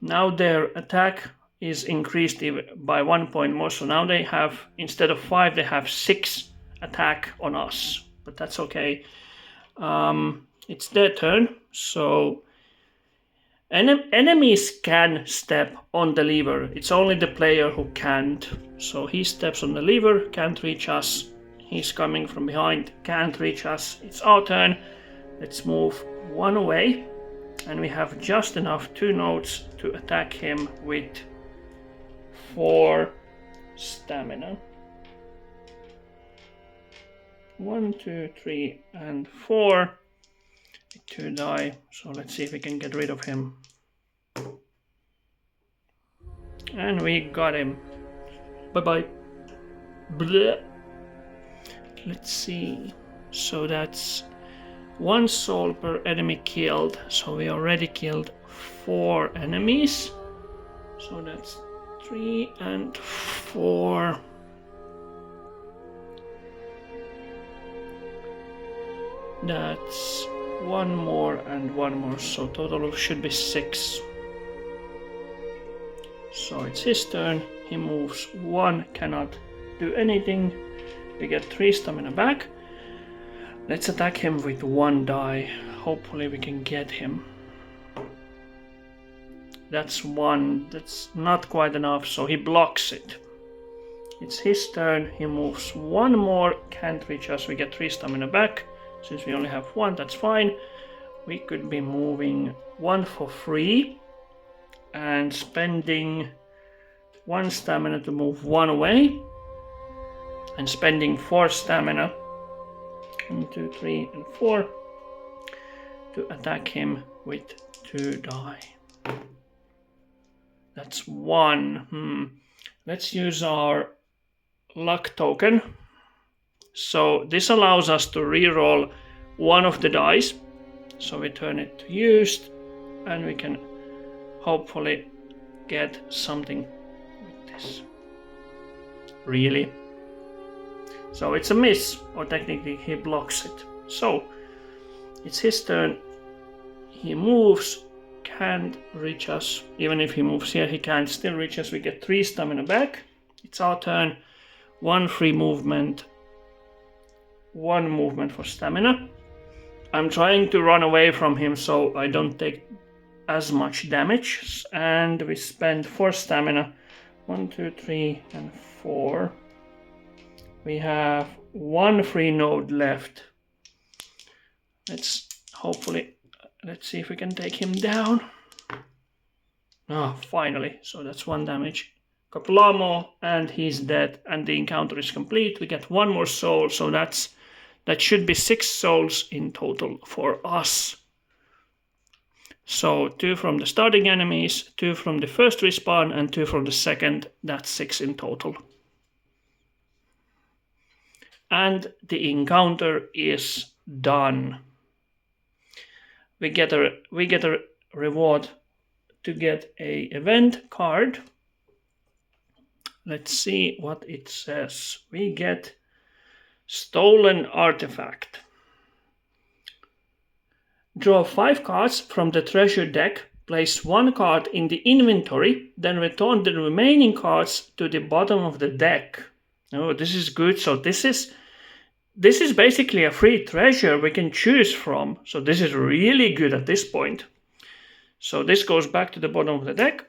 Speaker 2: now their attack is increased by 1 point more. So now they have, instead of 5, they have 6 attack on us. But that's okay. It's their turn. So enemies can step on the lever. It's only the player who can't. So he steps on the lever, can't reach us. He's coming from behind, can't reach us. It's our turn. Let's move 1 away. And we have just enough 2 nodes to attack him with 4 stamina. 1, 2, 3, and 4. 2 die. So let's see if we can get rid of him. And we got him. Bye bye. Bleh. Let's see. So that's 1 soul per enemy killed. So we already killed 4 enemies. So that's 3 and 4. That's 1 more and 1 more. So total should be 6. So it's his turn. He moves 1, cannot do anything. We get 3 stamina back. Let's attack him with 1 die. Hopefully we can get him. That's 1. That's not quite enough, so he blocks it. It's his turn. He moves 1 more. Can't reach us. We get 3 stamina back. Since we only have 1, that's fine. We could be moving 1 for free and spending 1 stamina to move 1 away, and spending 4 stamina, 1, 2, 3, and 4, to attack him with 2 die. That's 1. Let's use our luck token. So this allows us to reroll 1 of the dice. So we turn it to used, and we can hopefully get something with this. Really? So it's a miss, or technically he blocks it. So it's his turn. He moves, can't reach us. Even if he moves here, he can't still reach us. We get 3 stamina back. It's our turn. 1 free movement, 1 movement for stamina. I'm trying to run away from him so I don't take as much damage, and we spend 4 stamina. 1, 2, 3, and 4. We have 1 free node left. Let's see if we can take him down. Finally. So that's 1 damage. Couple more, and he's dead, and the encounter is complete. We get 1 more soul, so that should be 6 souls in total for us. So 2 from the starting enemies, 2 from the first respawn, and 2 from the second. That's 6 in total. And the encounter is done. We get a reward to get a event card. Let's see what it says. We get stolen artifact. Draw 5 cards from the treasure deck, place 1 card in the inventory, then return the remaining cards to the bottom of the deck. Oh, this is good. So this is basically a free treasure we can choose from. So this is really good at this point. So this goes back to the bottom of the deck.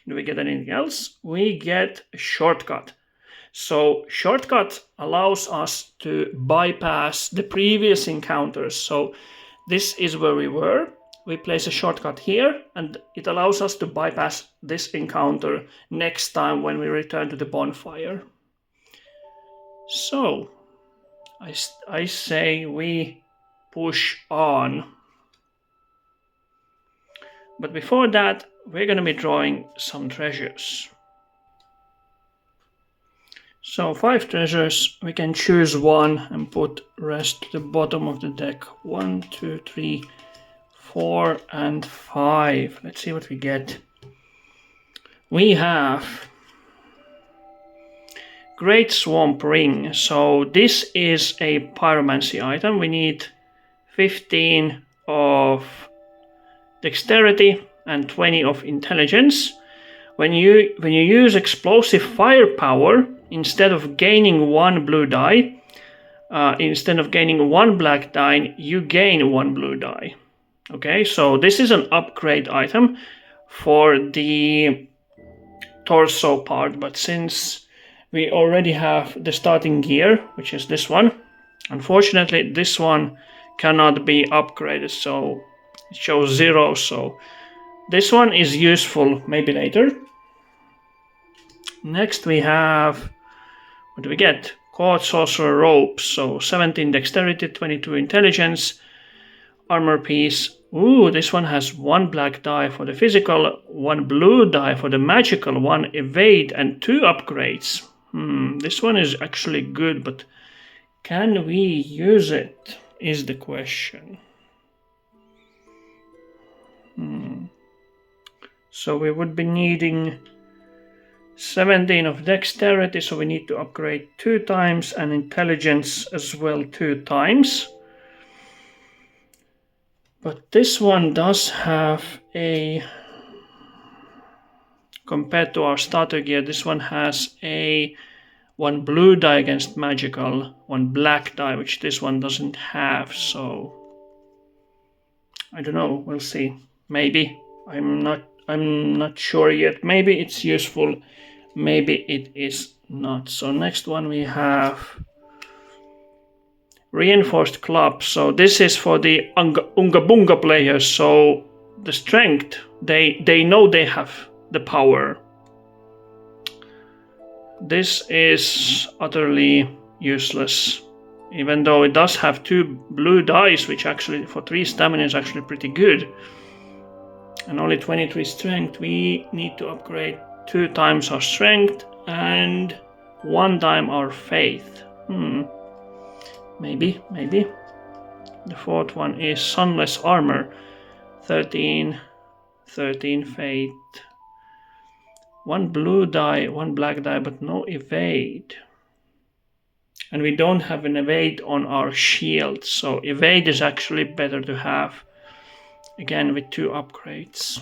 Speaker 2: Do we get anything else? We get a shortcut. So shortcut allows us to bypass the previous encounters. So this is where we were. We place a shortcut here, and it allows us to bypass this encounter next time when we return to the bonfire. So I say we push on. But before that, we're going to be drawing some treasures. So 5 treasures, we can choose 1 and put rest to the bottom of the deck. 1, 2, 3, 4, and 5. Let's see what we get. We have Great Swamp Ring. So this is a pyromancy item. We need 15 of dexterity and 20 of intelligence. When you use explosive firepower, instead of gaining 1 blue die, instead of gaining 1 black die, you gain 1 blue die. Okay, so this is an upgrade item for the torso part, but since we already have the starting gear, which is this one, unfortunately this one cannot be upgraded, so it shows 0, so this one is useful maybe later. Next we have, what do we get? Court Sorcerer Ropes, so 17 dexterity, 22 intelligence, armor piece. Ooh, this one has 1 black die for the physical, 1 blue die for the magical, 1 evade, and 2 upgrades. This one is actually good, but can we use it, is the question. So we would be needing 17 of dexterity, so we need to upgrade 2 times, and intelligence as well 2 times. But this one does have a compared to our starter gear, this one has a 1 blue die against magical, 1 black die, which this one doesn't have, so I don't know, we'll see. Maybe. I'm not sure yet. Maybe it's useful, maybe it is not. So next one we have reinforced club. So this is for the Unga Bunga players. So the strength, they know they have the power. This is utterly useless, even though it does have 2 blue dice, which actually for 3 stamina is actually pretty good. And only 23 strength. We need to upgrade 2 times our strength and 1 time our faith. Maybe. The 4th one is sunless armor. 13 faith. 1 blue die, 1 black die, but no evade. And we don't have an evade on our shield, so evade is actually better to have. Again with 2 upgrades.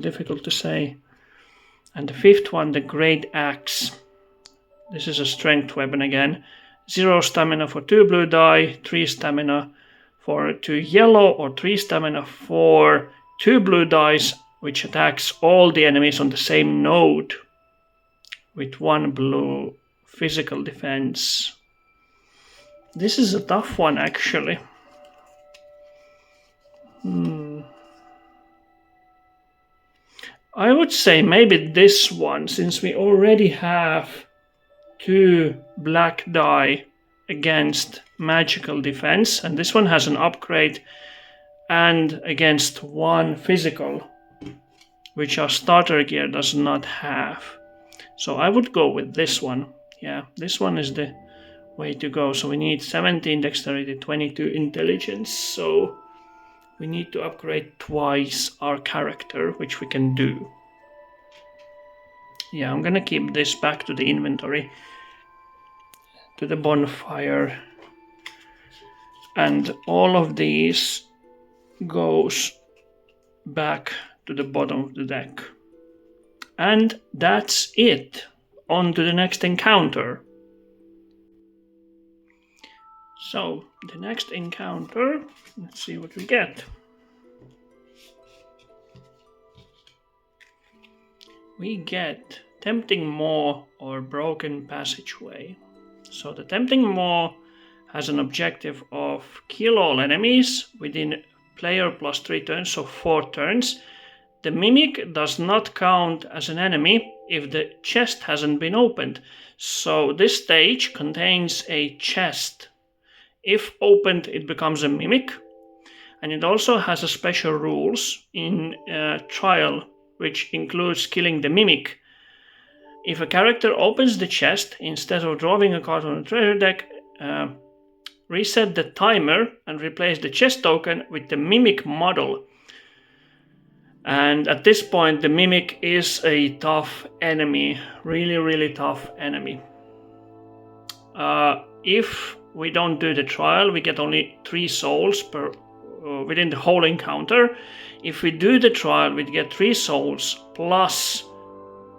Speaker 2: Difficult to say. And the 5th one, the great axe. This is a strength weapon again. 0 stamina for 2 blue die, 3 stamina for 2 yellow, or 3 stamina for 2 blue dice, which attacks all the enemies on the same node with 1 blue physical defense. This is a tough one actually. I would say maybe this one, since we already have 2 black die against magical defense, and this one has an upgrade and against 1 physical, which our starter gear does not have. So I would go with this one. Yeah, this one is the way to go. So we need 17 dexterity, 22 intelligence. So we need to upgrade twice our character, which we can do. Yeah, I'm gonna keep this back to the inventory, to the bonfire. And all of these goes back to the bottom of the deck. And that's it. On to the next encounter. So, the next encounter, let's see what we get. We get Tempting Maw or Broken Passageway. So the Tempting Maw has an objective of kill all enemies within player plus 3 turns, so 4 turns. The Mimic does not count as an enemy if the chest hasn't been opened. So this stage contains a chest. If opened, it becomes a Mimic. And it also has a special rules in trial, which includes killing the Mimic. If a character opens the chest, instead of drawing a card on the treasure deck, reset the timer and replace the chest token with the Mimic model. And at this point, the Mimic is a tough enemy, really tough enemy. If we don't do the trial, we get only 3 souls per within the whole encounter. If we do the trial, we get 3 souls plus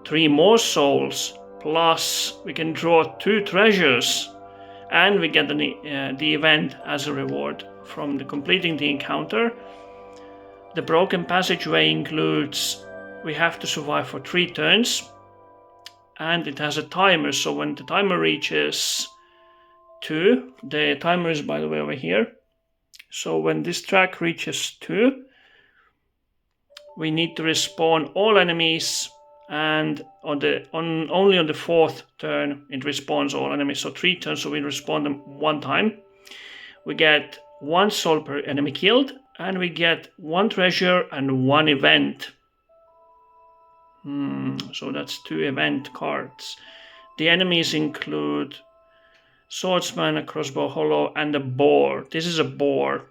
Speaker 2: 3 more souls, plus we can draw 2 treasures, and we get the event as a reward from completing the encounter. The Broken Passageway includes we have to survive for 3 turns, and it has a timer, so when the timer reaches 2, the timer is by the way over here, so when this track reaches 2, we need to respawn all enemies, and only on the 4th turn it respawns all enemies, so 3 turns, so we respawn them 1 time. We get 1 soul per enemy killed, and we get 1 treasure and 1 event. So that's 2 event cards. The enemies include Swordsman, a Crossbow Hollow, and a Boar. This is a Boar.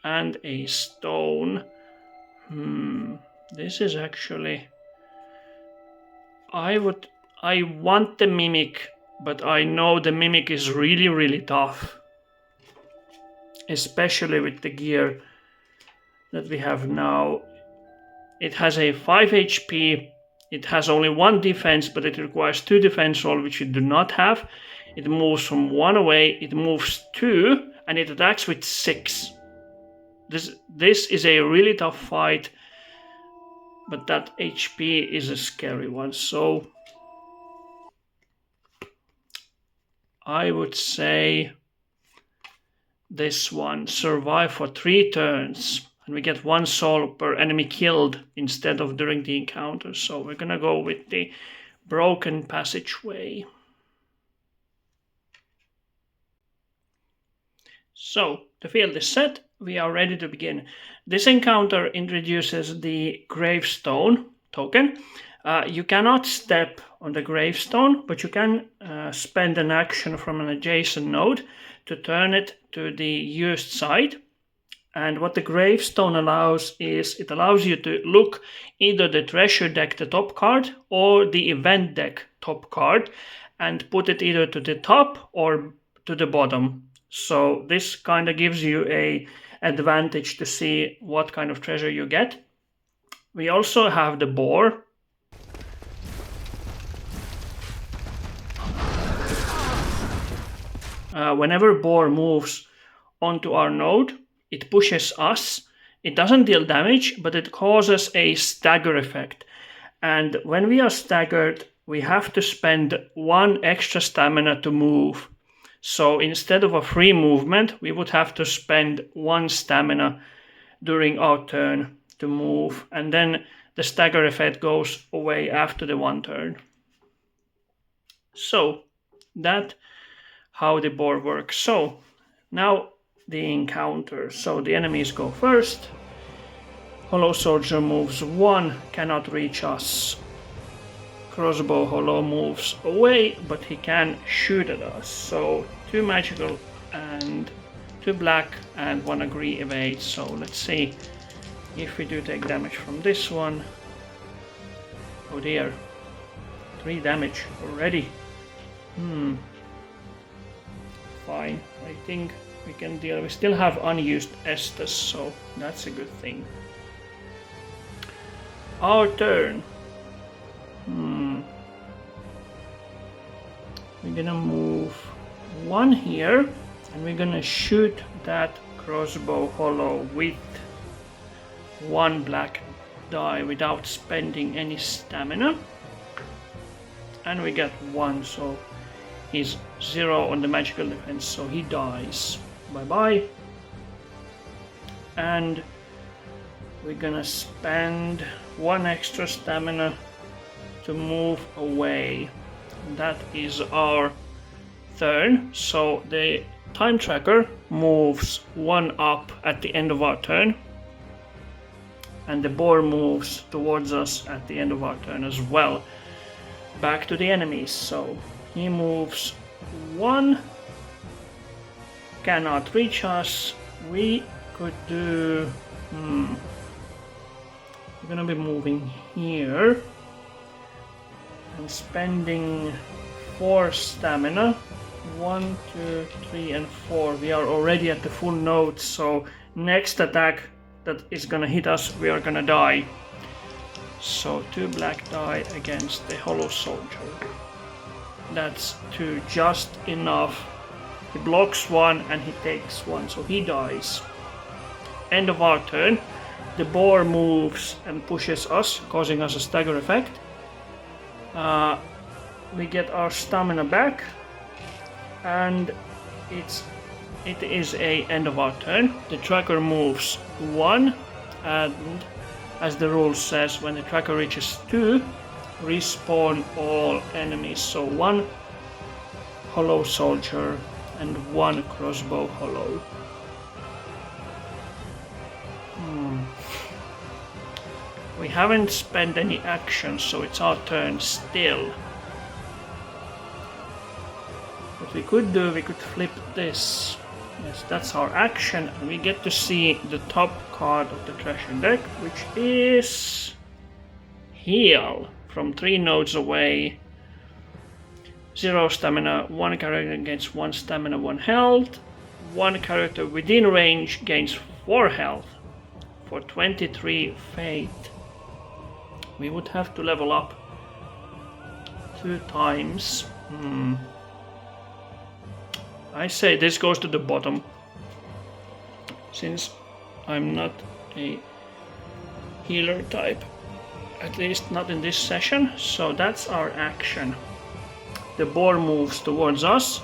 Speaker 2: And a Stone. This is actually... I want the Mimic, but I know the Mimic is really tough. Especially with the gear that we have now. It has a 5 HP It has only 1 defense, but it requires 2 defense roll, which we do not have. It moves from 1 away, it moves 2, and it attacks with 6. This is a really tough fight, but that HP is a scary one. So I would say this one, survive for 3 turns, and we get 1 soul per enemy killed instead of during the encounter. So we're gonna go with the broken passageway. So the field is set, we are ready to begin. This encounter introduces the gravestone token. You cannot step on the gravestone, but you can spend an action from an adjacent node to turn it to the used side. And what the gravestone allows is, it allows you to look either the treasure deck, the top card, or the event deck top card, and put it either to the top or to the bottom. So this kind of gives you a advantage to see what kind of treasure you get. We also have the boar. Whenever boar moves onto our node, it pushes us. It doesn't deal damage, but it causes a stagger effect. And when we are staggered, we have to spend 1 extra stamina to move. So instead of a free movement, we would have to spend 1 stamina during our turn to move, and then the stagger effect goes away after the 1 turn. So that's how the board works. So now the encounter. So the enemies go first. Hollow Soldier moves 1, cannot reach us. Crossbow Hollow moves away, but he can shoot at us. So 2 magical and 2 black and 1 agree evade. So let's see if we do take damage from this one. Oh dear, 3 damage already. Fine, I think we can deal. We still have unused Estus, so that's a good thing. Our turn. We're gonna move 1 here, and we're gonna shoot that crossbow hollow with 1 black die without spending any stamina. And we get 1, so he's 0 on the magical defense, so he dies. Bye bye. And we're gonna spend 1 extra stamina to move away. That is our turn. So the time tracker moves 1 up at the end of our turn, and the boar moves towards us at the end of our turn as well. Back to the enemies. So he moves 1, cannot reach us. We could do we're gonna be moving here and spending 4 stamina. 1, 2, 3, and 4. We are already at the full node, so next attack that is gonna hit us, we are gonna die. So 2 black die against the Hollow Soldier. That's 2, just enough. He blocks 1 and he takes 1, so he dies. End of our turn. The boar moves and pushes us, causing us a stagger effect. We get our stamina back, and it is a end of our turn. The tracker moves 1, and as the rule says, when the tracker reaches 2, respawn all enemies. So 1 Hollow Soldier and 1 Crossbow Hollow. We haven't spent any action, so it's our turn still. What we could do, we could flip this. Yes, that's our action, and we get to see the top card of the treasure deck, which is Heal, from 3 nodes away. 0 stamina, 1 character gains 1 stamina, 1 health. 1 character within range gains 4 health for 23 fate. We would have to level up 2 times. I say this goes to the bottom, since I'm not a healer type, at least not in this session. So that's our action. The boar moves towards us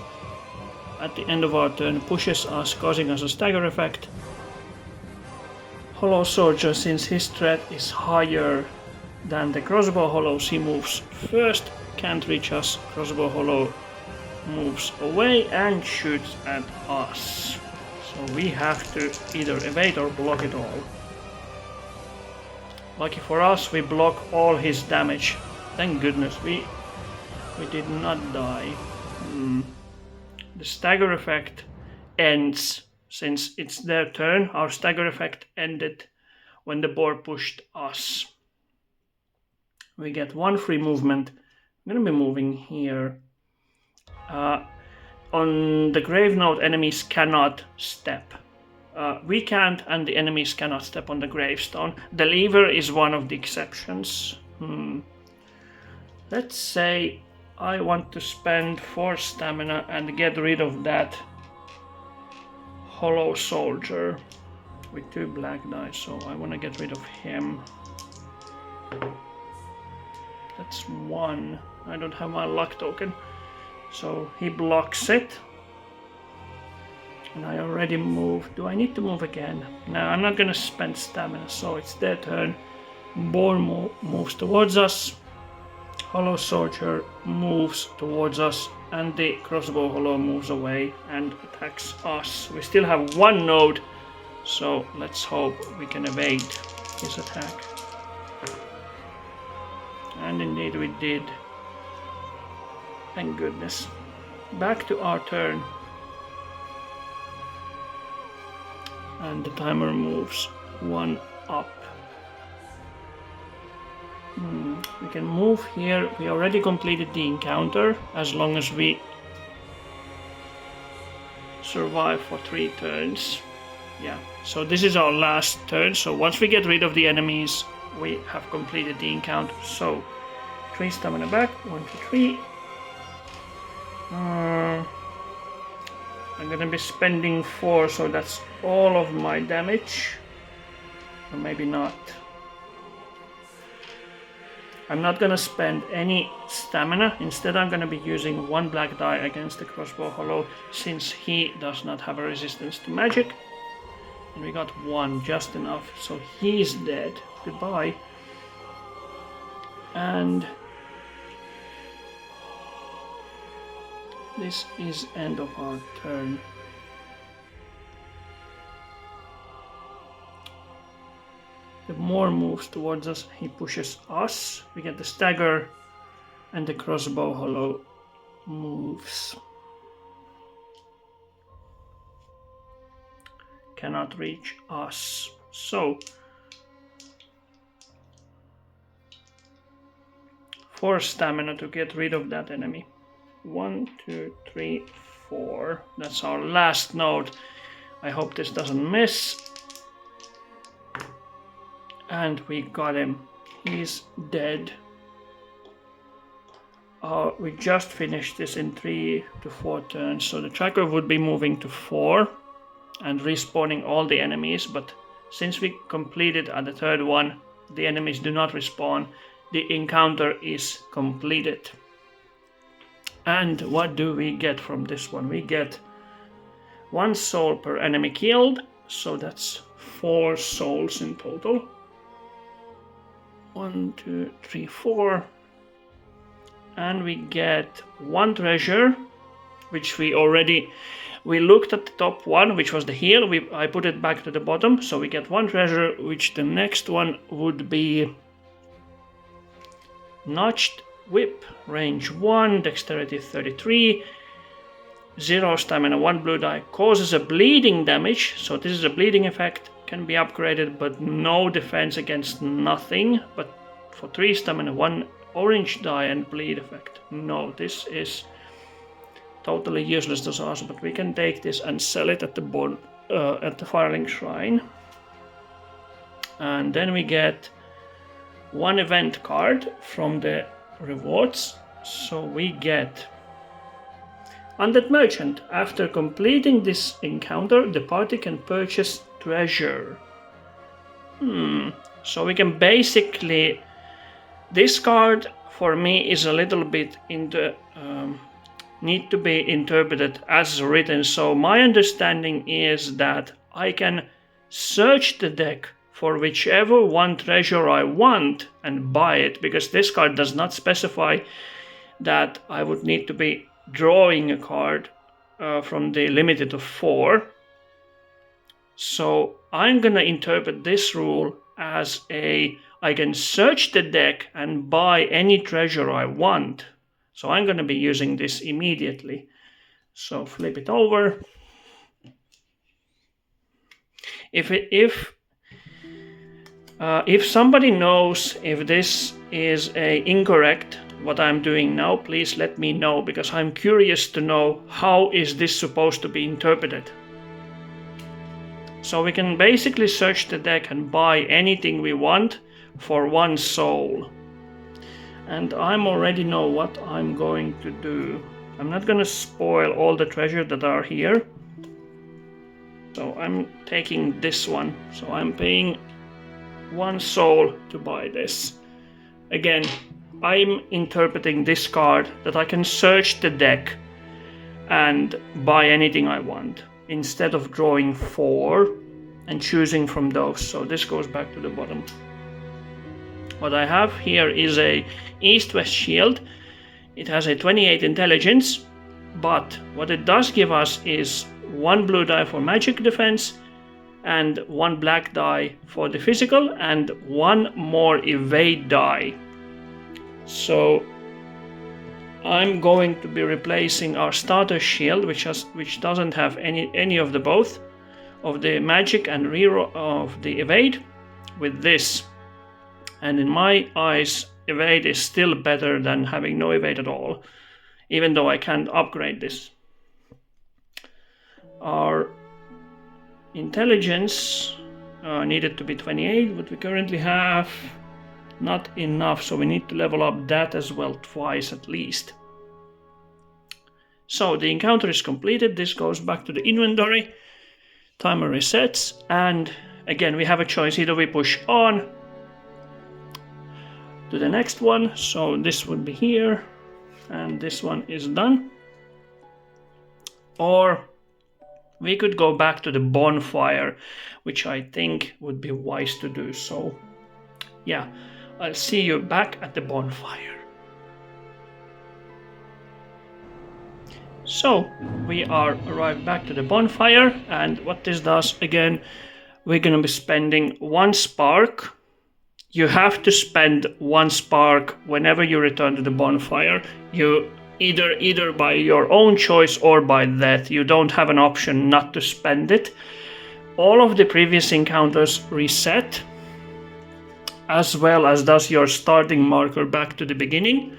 Speaker 2: at the end of our turn, pushes us, causing us a stagger effect. Hollow Soldier, since his threat is higher than the Crossbow Hollows, he moves first, can't reach us. Crossbow Hollow moves away and shoots at us. So we have to either evade or block it all. Lucky for us, we block all his damage. Thank goodness we did not die. The stagger effect ends. Since it's their turn, our stagger effect ended when the boar pushed us. We get 1 free movement. I'm gonna be moving here. On the grave node, enemies cannot step. We can't, and the enemies cannot step on the gravestone. The lever is one of the exceptions. Let's say I want to spend 4 stamina and get rid of that Hollow Soldier with 2 black dice, so I want to get rid of him. That's 1. I don't have my luck token, so he blocks it. And I already moved. Do I need to move again? No, I'm not gonna spend stamina, so it's their turn. Boar moves towards us. Hollow Soldier moves towards us, and the Crossbow Hollow moves away and attacks us. We still have 1 node, so let's hope we can evade his attack. And indeed we did. Thank goodness. Back to our turn. And the timer moves 1 up. We can move here. We already completed the encounter, as long as we survive for 3 turns. Yeah, so this is our last turn. So once we get rid of the enemies, we have completed the encounter. So 3 stamina back. 1, 2, 3. I'm gonna be spending 4, so that's all of my damage. Or maybe not. I'm not gonna spend any stamina. Instead, I'm gonna be using 1 black die against the Crossbow Hollow, since he does not have a resistance to magic. And we got 1, just enough, so he's dead. Goodbye. And this is end of our turn. The Moor moves towards us, he pushes us, we get the stagger, and the Crossbow Hollow moves. Cannot reach us. So 4 stamina to get rid of that enemy. 1, 2, 3, 4. That's our last node. I hope this doesn't miss. And we got him. He's dead. We just finished this in 3 to 4 turns, so the tracker would be moving to 4 and respawning all the enemies, but since we completed at the 3rd one, the enemies do not respawn. The encounter is completed. And what do we get from this one? We get 1 soul per enemy killed, so that's 4 souls in total. 1, 2, 3, 4. And we get 1 treasure, which we looked at the top one, which was the heal. I put it back to the bottom, so we get 1 treasure, which the next one would be Notched Whip, range 1, dexterity 33, 0 stamina, 1 blue die, causes a bleeding damage, so this is a bleeding effect, can be upgraded, but no defense against nothing, but for 3 stamina, 1 orange die and bleed effect. No, this is totally useless to us, but we can take this and sell it at the Firelink Shrine. And then we get 1 event card from the rewards, So we get Undead Merchant. After completing this encounter, the party can purchase treasure. So we can basically... This card for me is a little bit need to be interpreted as written. So my understanding is that I can search the deck for whichever one treasure I want and buy it, because this card does not specify that I would need to be drawing a card from the limited of 4. So I'm gonna interpret this rule as I can search the deck and buy any treasure I want. So I'm gonna be using this immediately. So flip it over. If somebody knows if this is incorrect, what I'm doing now, please let me know, because I'm curious to know how is this supposed to be interpreted. So we can basically search the deck and buy anything we want for 1 soul. And I already know what I'm going to do. I'm not gonna spoil all the treasure that are here. So I'm taking this one. So I'm paying 1 soul to buy this. Again, I'm interpreting this card that I can search the deck and buy anything I want, instead of drawing 4 and choosing from those. So this goes back to the bottom. What I have here is a East-West shield. It has a 28 intelligence, but what it does give us is 1 blue die for magic defense and 1 black die for the physical and 1 more evade die. So I'm going to be replacing our starter shield, which doesn't have any of the both of the magic and reroll of the evade, with this. And in my eyes, evade is still better than having no evade at all, even though I can't upgrade this. Our intelligence needed to be 28, but we currently have not enough, so we need to level up that as well twice at least. So the encounter is completed. This goes back to the inventory. Timer resets, and again we have a choice. Either we push on to the next one, so this would be here, and this one is done. Or we could go back to the bonfire, which I think would be wise to do. So yeah, I'll see you back at the bonfire. So we are arrived back to the bonfire, and what this does, again, we're gonna be spending 1 spark. You have to spend 1 spark whenever you return to the bonfire. You either by your own choice or by death. You don't have an option not to spend it. All of the previous encounters reset, as well as does your starting marker back to the beginning.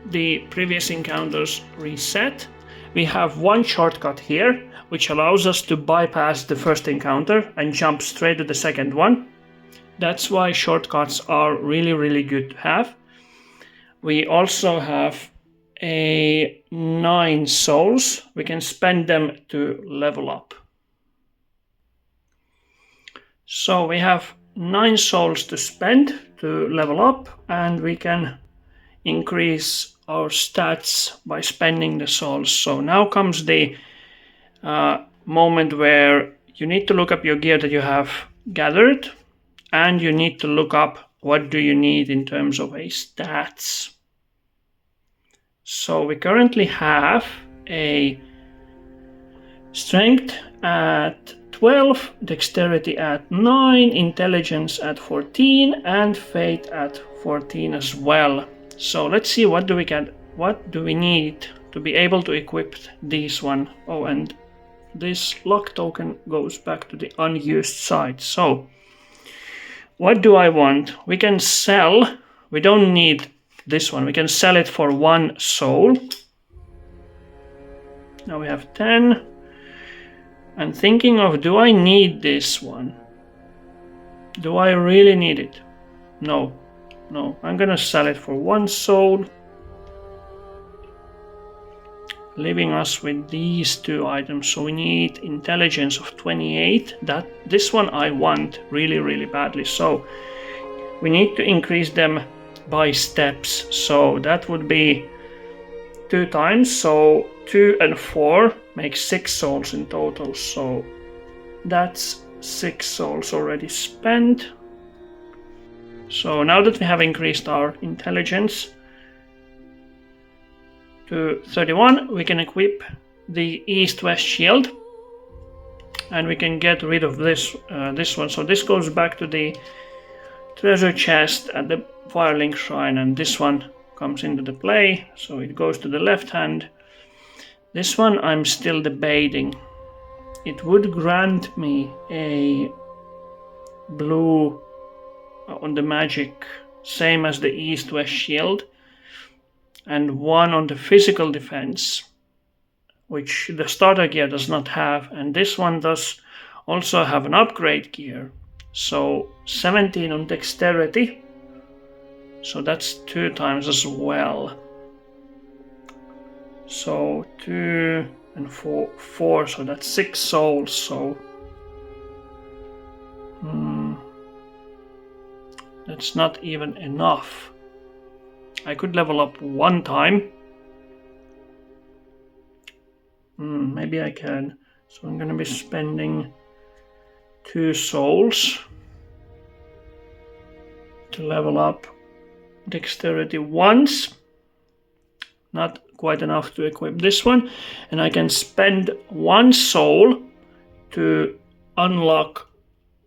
Speaker 2: The previous encounters reset. We have 1 shortcut here, which allows us to bypass the first encounter and jump straight to the second one. That's why shortcuts are really good to have. We also have a 9 souls. We can spend them to level up. So we have 9 souls to spend to level up, and we can increase our stats by spending the souls. So now comes the moment where you need to look up your gear that you have gathered, and you need to look up what do you need in terms of a stats. So we currently have a strength at 12, dexterity at 9, intelligence at 14, and faith at 14 as well. So let's see, what do we need to be able to equip these one. Oh, and this luck token goes back to the unused side. So what do I want? We can sell. We don't need this one. We can sell it for 1 soul. Now we have 10. I'm thinking of, do I need this one? Do I really need it? No. I'm gonna sell it for 1 soul. leaving us with these 2 items. So we need intelligence of 28. This one I want really badly. So we need to increase them by steps. So that would be 2 times. So 2 and 4 makes 6 souls in total. So that's 6 souls already spent. So now that we have increased our intelligence to 31, we can equip the east-west shield, and we can get rid of this one. So this goes back to the treasure chest at the Firelink Shrine, and this one comes into the play. So it goes to the left hand. This one I'm still debating. It would grant me a blue on the magic, same as the east-west shield, and 1 on the physical defense, which the starter gear does not have, and this one does also have an upgrade gear. So 17 on dexterity, so that's 2 times as well. So 2 and 4, so that's 6 souls. So that's not even enough. I could level up 1 time. Maybe I can. So I'm gonna be spending 2 souls to level up dexterity once. Not quite enough to equip this one. And I can spend 1 soul to unlock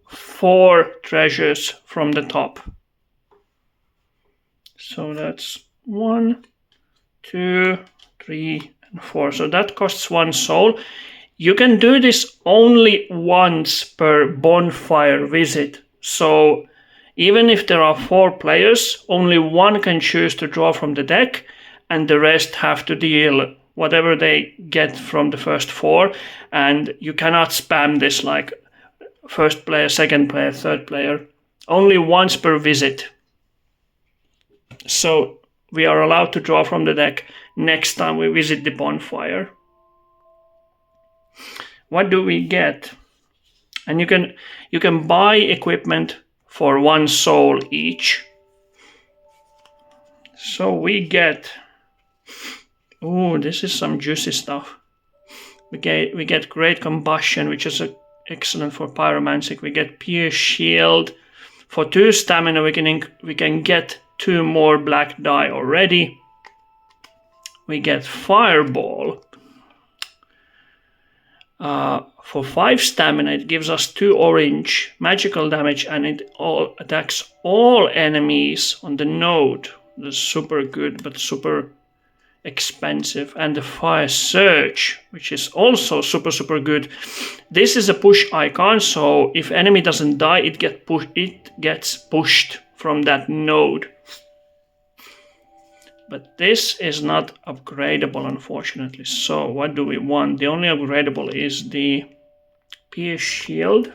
Speaker 2: 4 treasures from the top. So that's 1, 2, 3, and 4. So that costs 1 soul. You can do this only once per bonfire visit. So even if there are 4 players, only 1 can choose to draw from the deck, and the rest have to deal whatever they get from the first 4. And you cannot spam this like first player, second player, third player. Only once per visit. So we are allowed to draw from the deck next time we visit the bonfire. What do we get? And you can buy equipment for 1 soul each. So we get, this is some juicy stuff. We get Great Combustion, which is excellent for pyromancy. We get Pierce Shield. For 2 stamina, we can get 2 more black die already. We get Fireball. For 5 stamina, it gives us 2 orange magical damage, and it attacks all enemies on the node. That's super good, but super expensive. And the Fire Surge, which is also super good. This is a push icon, so if enemy doesn't die, it gets pushed from that node. But this is not upgradable, unfortunately. So what do we want? The only upgradable is the Pierce Shield.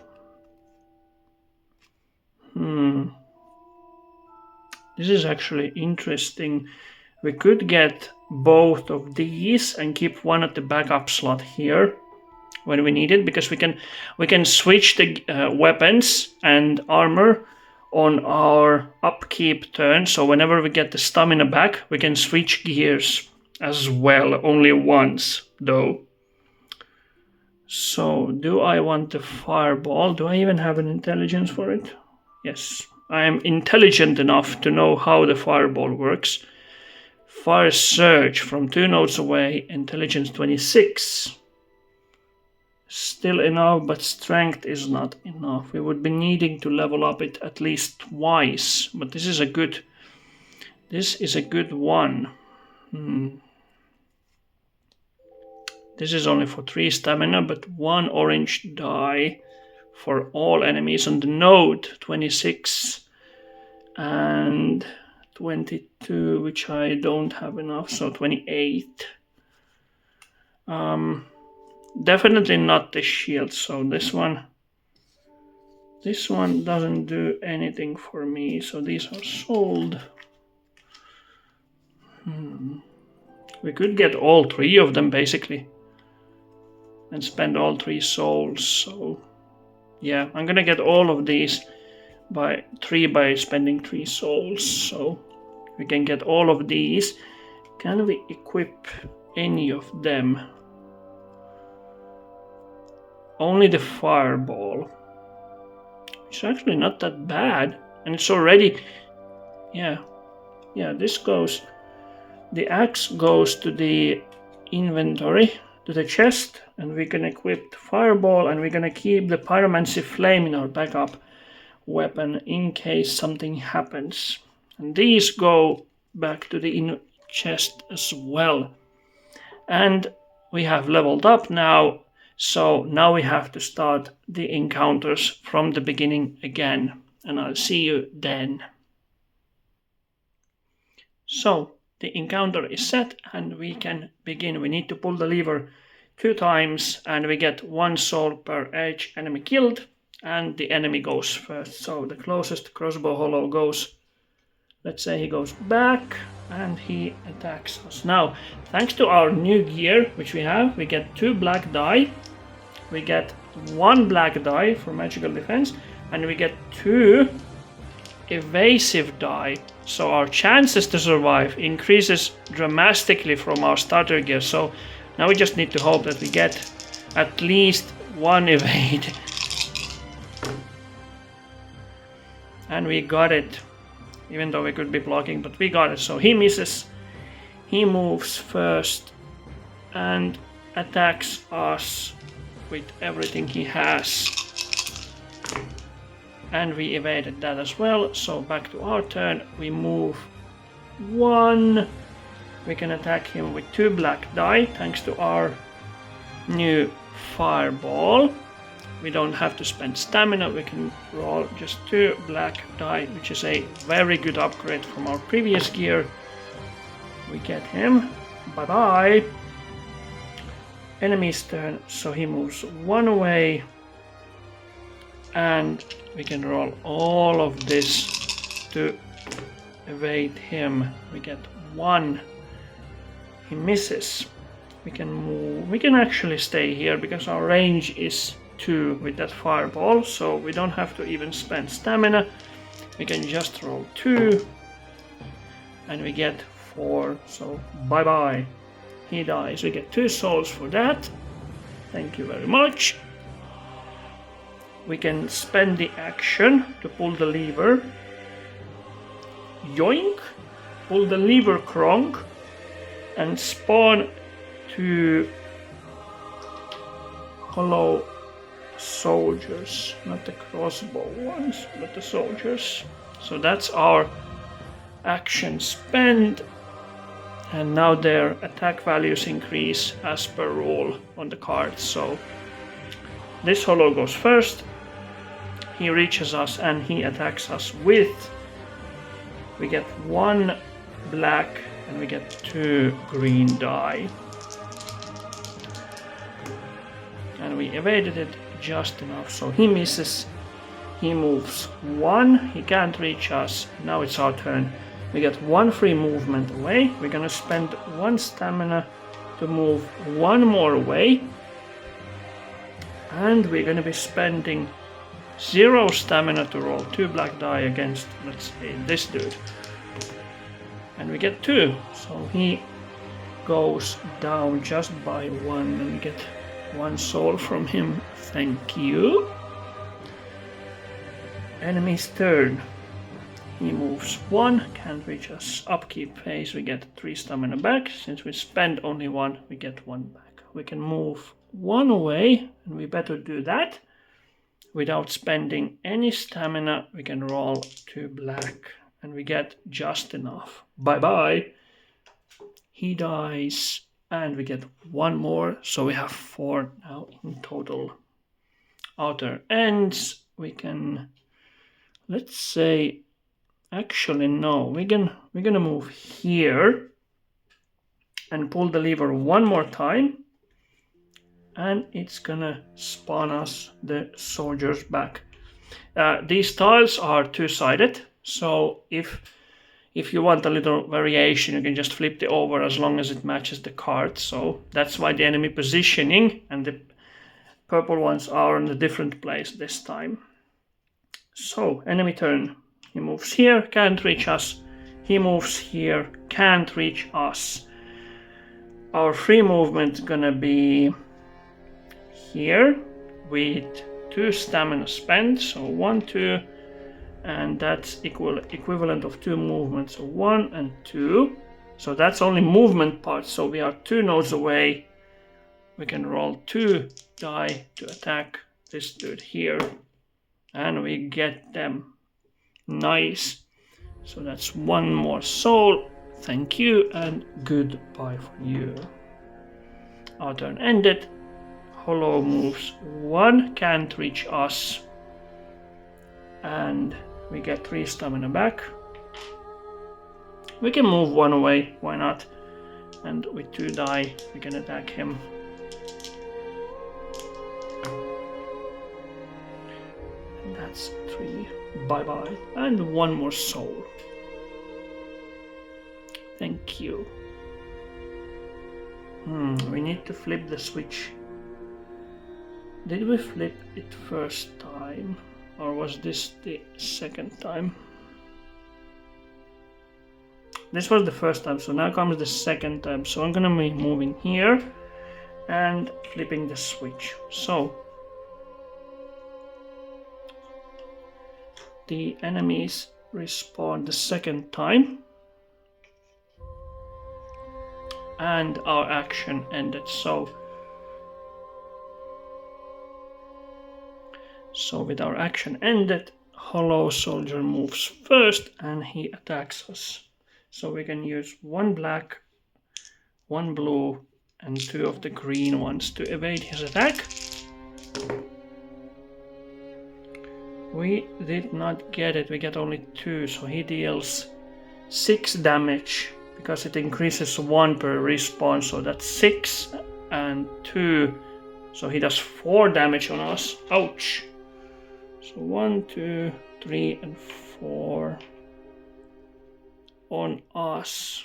Speaker 2: This is actually interesting. We could get both of these and keep 1 at the backup slot here when we need it, because we can switch the weapons and armor on our upkeep turn. So whenever we get the stamina back, we can switch gears as well, only once though. So do I want the Fireball? Do I even have an intelligence for it? Yes, I am intelligent enough to know how the Fireball works. Fire Surge from 2 nodes away, intelligence 26. Still enough, but strength is not enough. We would be needing to level up it at least twice, but this is a good one. This is only for 3 stamina, but 1 orange die for all enemies on the node. 26 and 22, which I don't have enough, so 28. Definitely not the shield, so this one doesn't do anything for me, so these are sold. We could get all 3 of them basically and spend all 3 souls. So yeah, I'm gonna get all of these by spending 3 souls. So we can get all of these. Can we equip any of them? Only the fireball. It's actually not that bad. And it's already... Yeah, this goes... The axe goes to the inventory, to the chest, and we can equip the fireball, and we're gonna keep the pyromancy flame in our backup weapon in case something happens. And these go back to the chest as well. And we have leveled up now, so now we have to start the encounters from the beginning again, and I'll see you then. So the encounter is set and we can begin. We need to pull the lever 2 times and we get 1 soul per each enemy killed, and the enemy goes first. So the closest crossbow hollow goes, let's say he goes back and he attacks us. Now, thanks to our new gear, which we have, we get 2 black die, we get 1 black die for magical defense, and we get 2 evasive die. So our chances to survive increases dramatically from our starter gear. So now we just need to hope that we get at least 1 evade. And we got it. Even though we could be blocking, but we got it. So he misses. He moves first and attacks us with everything he has. And we evaded that as well. So back to our turn. We move 1. We can attack him with 2 black die thanks to our new fireball. We don't have to spend stamina, we can roll just 2 black die, which is a very good upgrade from our previous gear. We get him. Bye bye. Enemy's turn, so he moves 1 away. And we can roll all of this to evade him. We get 1. He misses. We can move. We can actually stay here because our range is 2 with that fireball, so we don't have to even spend stamina. We can just roll 2 and we get 4, so bye bye. He dies. We get 2 souls for that. Thank you very much. We can spend the action to pull the lever. Yoink! Pull the lever, Kronk, and spawn 2 hollow soldiers, not the crossbow ones, but the soldiers. So that's our action spent, and now their attack values increase as per rule on the card. So this hollow goes first. He reaches us and he attacks us with, we get 1 black and we get 2 green die. And we evaded it just enough, so he misses. He moves 1, he can't reach us. Now it's our turn. We get 1 free movement away. We're gonna spend 1 stamina to move 1 more away. And we're gonna be spending 0 stamina to roll 2 black die against, let's say, this dude. And we get 2, so he goes down just by 1 and we get 1 soul from him. Thank you. Enemy's turn. He moves 1, can't reach us. Upkeep phase, we get 3 stamina back. Since we spend only 1, we get 1 back. We can move 1 away, and we better do that. Without spending any stamina, we can roll 2 black, and we get just enough. Bye bye. He dies, and we get 1 more, so we have 4 now in total. Outer ends, we can, let's say, actually no, we're gonna move here and pull the lever 1 more time, and it's gonna spawn us the soldiers back. These tiles are 2-sided, so if if you want a little variation, you can just flip it over as long as it matches the card. So that's why the enemy positioning and the purple ones are in a different place this time. So, enemy turn. He moves here, can't reach us. He moves here, can't reach us. Our free movement gonna be here with 2 stamina spent. So 1, 2, and that's equivalent of 2 movements. So 1 and 2. So that's only movement part. So we are 2 nodes away. We can roll 2 die to attack this dude here. And we get them. Nice. So that's 1 more soul. Thank you and goodbye for you. Our turn ended. Hollow moves 1, can't reach us. And we get 3 stamina back. We can move 1 away, why not? And with 2 die, we can attack him. And that's 3. Bye-bye. And 1 more soul. Thank you. We need to flip the switch. Did we flip it first time? Or was this the second time? This was the first time, so now comes the second time. So I'm gonna be moving here and flipping the switch. So the enemies respawn the second time. And our action ended. So with our action ended, Hollow Soldier moves first and he attacks us. So we can use 1 black, 1 blue, and 2 of the green ones to evade his attack. We did not get it, we get only 2, so he deals 6 damage because it increases 1 per respawn, so that's 6 and 2, so he does 4 damage on us. Ouch! So 1, 2, 3, and 4 on us.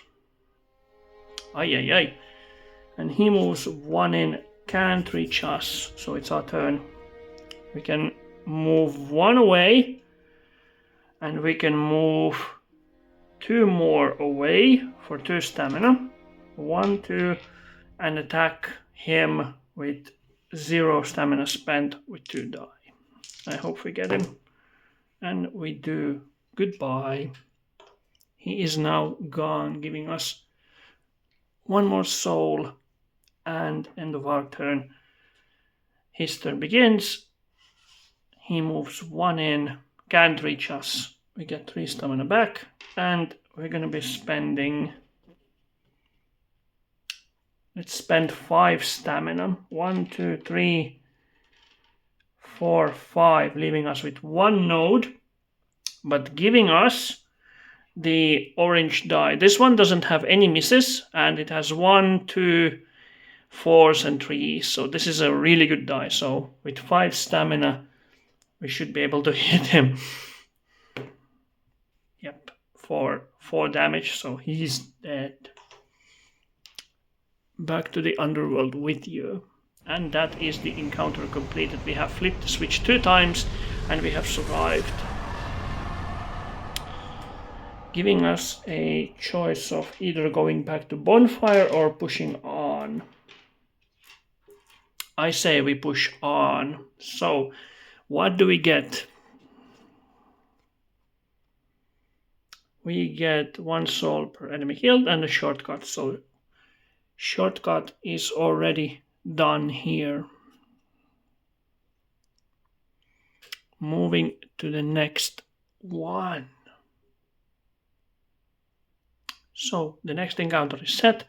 Speaker 2: Ay ay ay. And he moves 1 in, can't reach us, so it's our turn. We can move 1 away, and we can move 2 more away for 2 stamina. 1, 2, and attack him with 0 stamina spent with 2 die. I hope we get him. And we do. Goodbye. He is now gone, giving us 1 more soul. And end of our turn. His turn begins. He moves 1 in, can't reach us. We get 3 stamina back, and we're gonna be spending... Let's spend 5 stamina. 1, 2, 3, 4, 5, leaving us with 1 node, but giving us the orange die. This one doesn't have any misses, and it has 1, 2, 4s, and 3s. So this is a really good die. So with 5 stamina, we should be able to hit him. Yep, for 4 damage, so he's dead. Back to the underworld with you. And that is the encounter completed. We have flipped the switch 2 times and we have survived. Giving us a choice of either going back to Bonfire or pushing on. I say we push on. So, what do we get? We get 1 soul per enemy killed and a shortcut. So, shortcut is already done here. Moving to the next one. So the next encounter is set.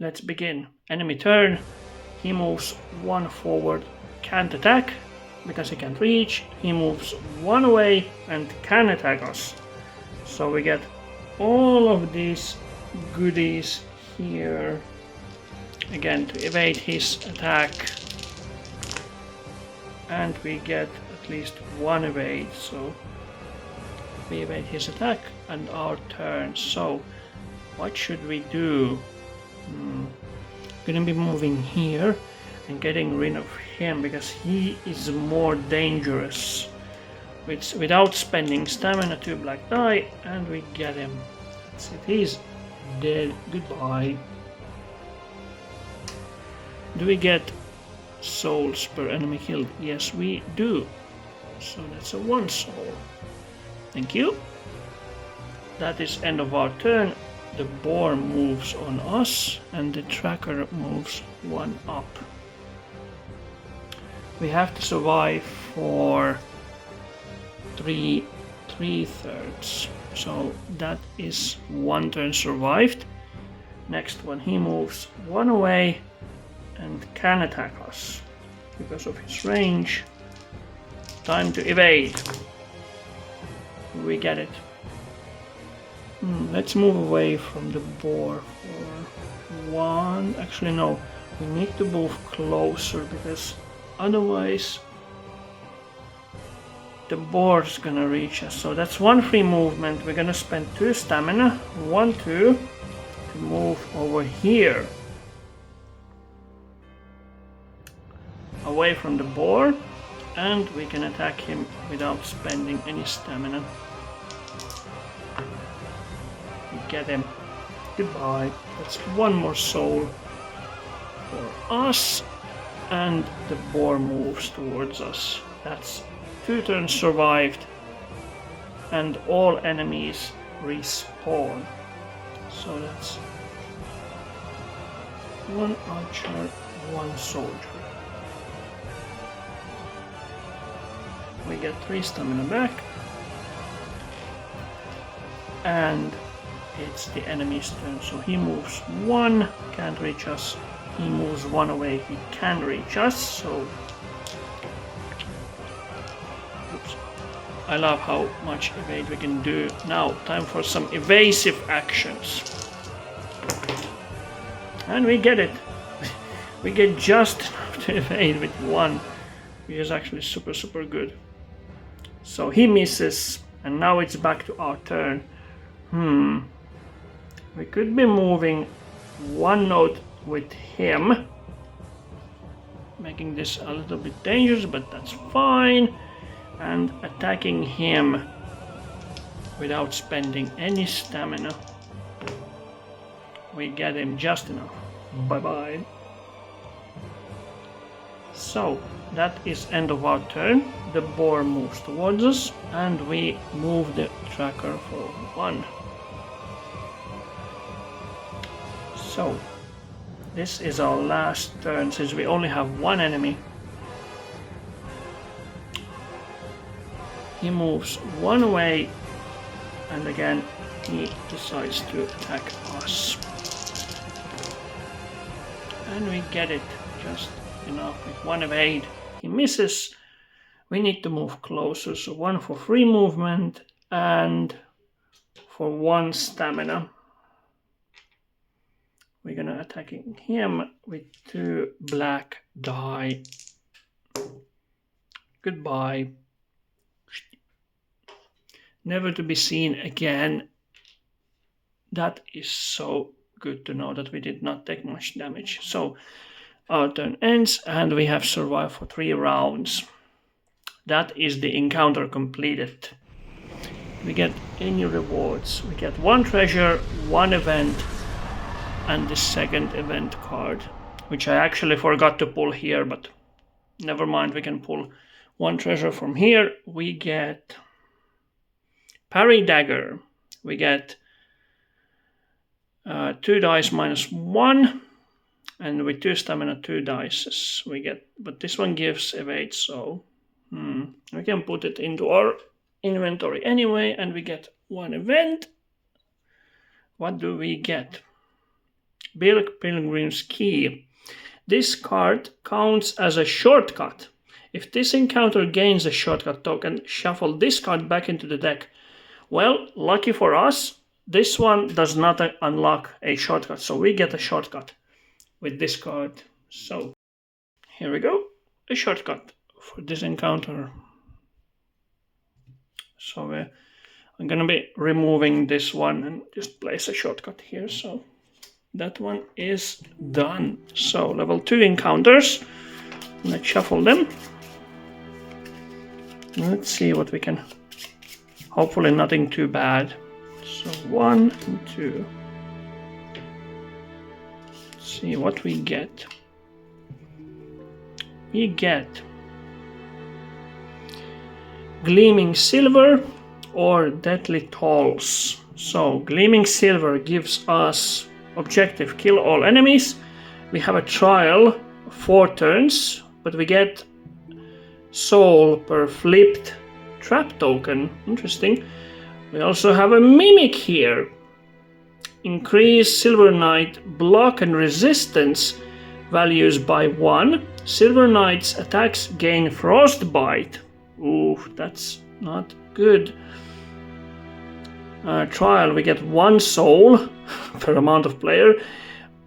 Speaker 2: Let's begin. Enemy turn. He moves 1 forward, can't attack because he can't reach. He moves 1 away and can attack us. So we get all of these goodies here. Again, to evade his attack. And we get at least 1 evade, so we evade his attack and our turn. So what should we do? Gonna be moving here and getting rid of him because he is more dangerous. Without spending stamina, 2 black die, and we get him. That's it, he's dead. Goodbye. Do we get souls per enemy killed? Yes, we do. So that's a 1 soul. Thank you. That is end of our turn. The boar moves on us, and the tracker moves 1 up. We have to survive for 3/3. So that is 1 turn survived. Next one, he moves 1 away and can attack us because of his range. Time to evade. We get it. Let's move away from the boar for 1. Actually, no. We need to move closer because otherwise the boar's gonna reach us. So that's 1 free movement. We're gonna spend 2 stamina, 1, 2, to move over here. Away from the boar, and we can attack him without spending any stamina. We get him. Goodbye. That's 1 more soul for us, and the boar moves towards us. That's 2 turns survived, and all enemies respawn. So that's 1 archer, 1 soldier. We get 3 stamina back, and it's the enemy's turn. So he moves 1, can't reach us. He moves 1 away, he can reach us. So oops. I love how much evade we can do. Now, time for some evasive actions. And we get it. We get just enough to evade with 1, which is actually super good. So he misses, and now it's back to our turn. We could be moving 1 node with him, making this a little bit dangerous, but that's fine. And attacking him without spending any stamina. We get him just enough. Bye-bye. So that is end of our turn. The boar moves towards us, and we move the tracker for 1. So this is our last turn since we only have 1 enemy. He moves 1 away, and again he decides to attack us. And we get it just enough with 1 evade. He misses. We need to move closer, so 1 for free movement and for 1 stamina. We're gonna attacking him with 2 black die. Goodbye. Never to be seen again. That is so good to know that we did not take much damage. So our turn ends, and we have survived for 3 rounds. That is the encounter completed. We get any rewards. We get 1 treasure, 1 event, and the 2nd event card, which I actually forgot to pull here, but never mind, we can pull 1 treasure from here. We get parry dagger. We get 2 dice minus 1, and with 2 stamina, 2 dice we get, but this one gives evade, so we can put it into our inventory anyway, and we get 1 event. What do we get? Pilgrim's Key. This card counts as a shortcut. If this encounter gains a shortcut token, shuffle this card back into the deck. Well, lucky for us, this one does not unlock a shortcut, so we get a shortcut with this card. So here we go, a shortcut for this encounter. So I'm gonna be removing this one and just place a shortcut here. So that one is done. So level 2 encounters. Let's shuffle them. Let's see what we can. Hopefully nothing too bad. So 1 and 2. Let's see what we get. We get Gleaming Silver or Deadly Tolls. So Gleaming Silver gives us objective kill all enemies. We have a trial 4 turns, but we get soul per flipped trap token. Interesting. We also have a mimic here. Increase Silver Knight block and resistance values by 1. Silver Knight's attacks gain frostbite. Ooh, that's not good. Trial, we get 1 soul per amount of player.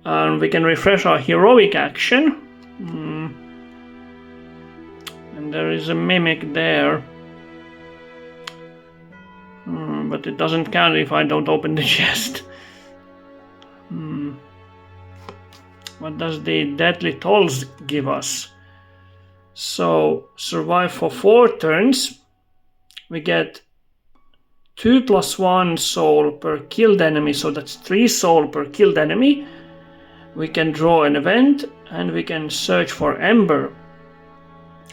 Speaker 2: And we can refresh our heroic action. And there is a mimic there. But it doesn't count if I don't open the chest. What does the Deadly Tolls give us? So, survive for 4 turns. We get 2 + 1 soul per killed enemy, so that's 3 soul per killed enemy. We can draw an event, and we can search for Ember.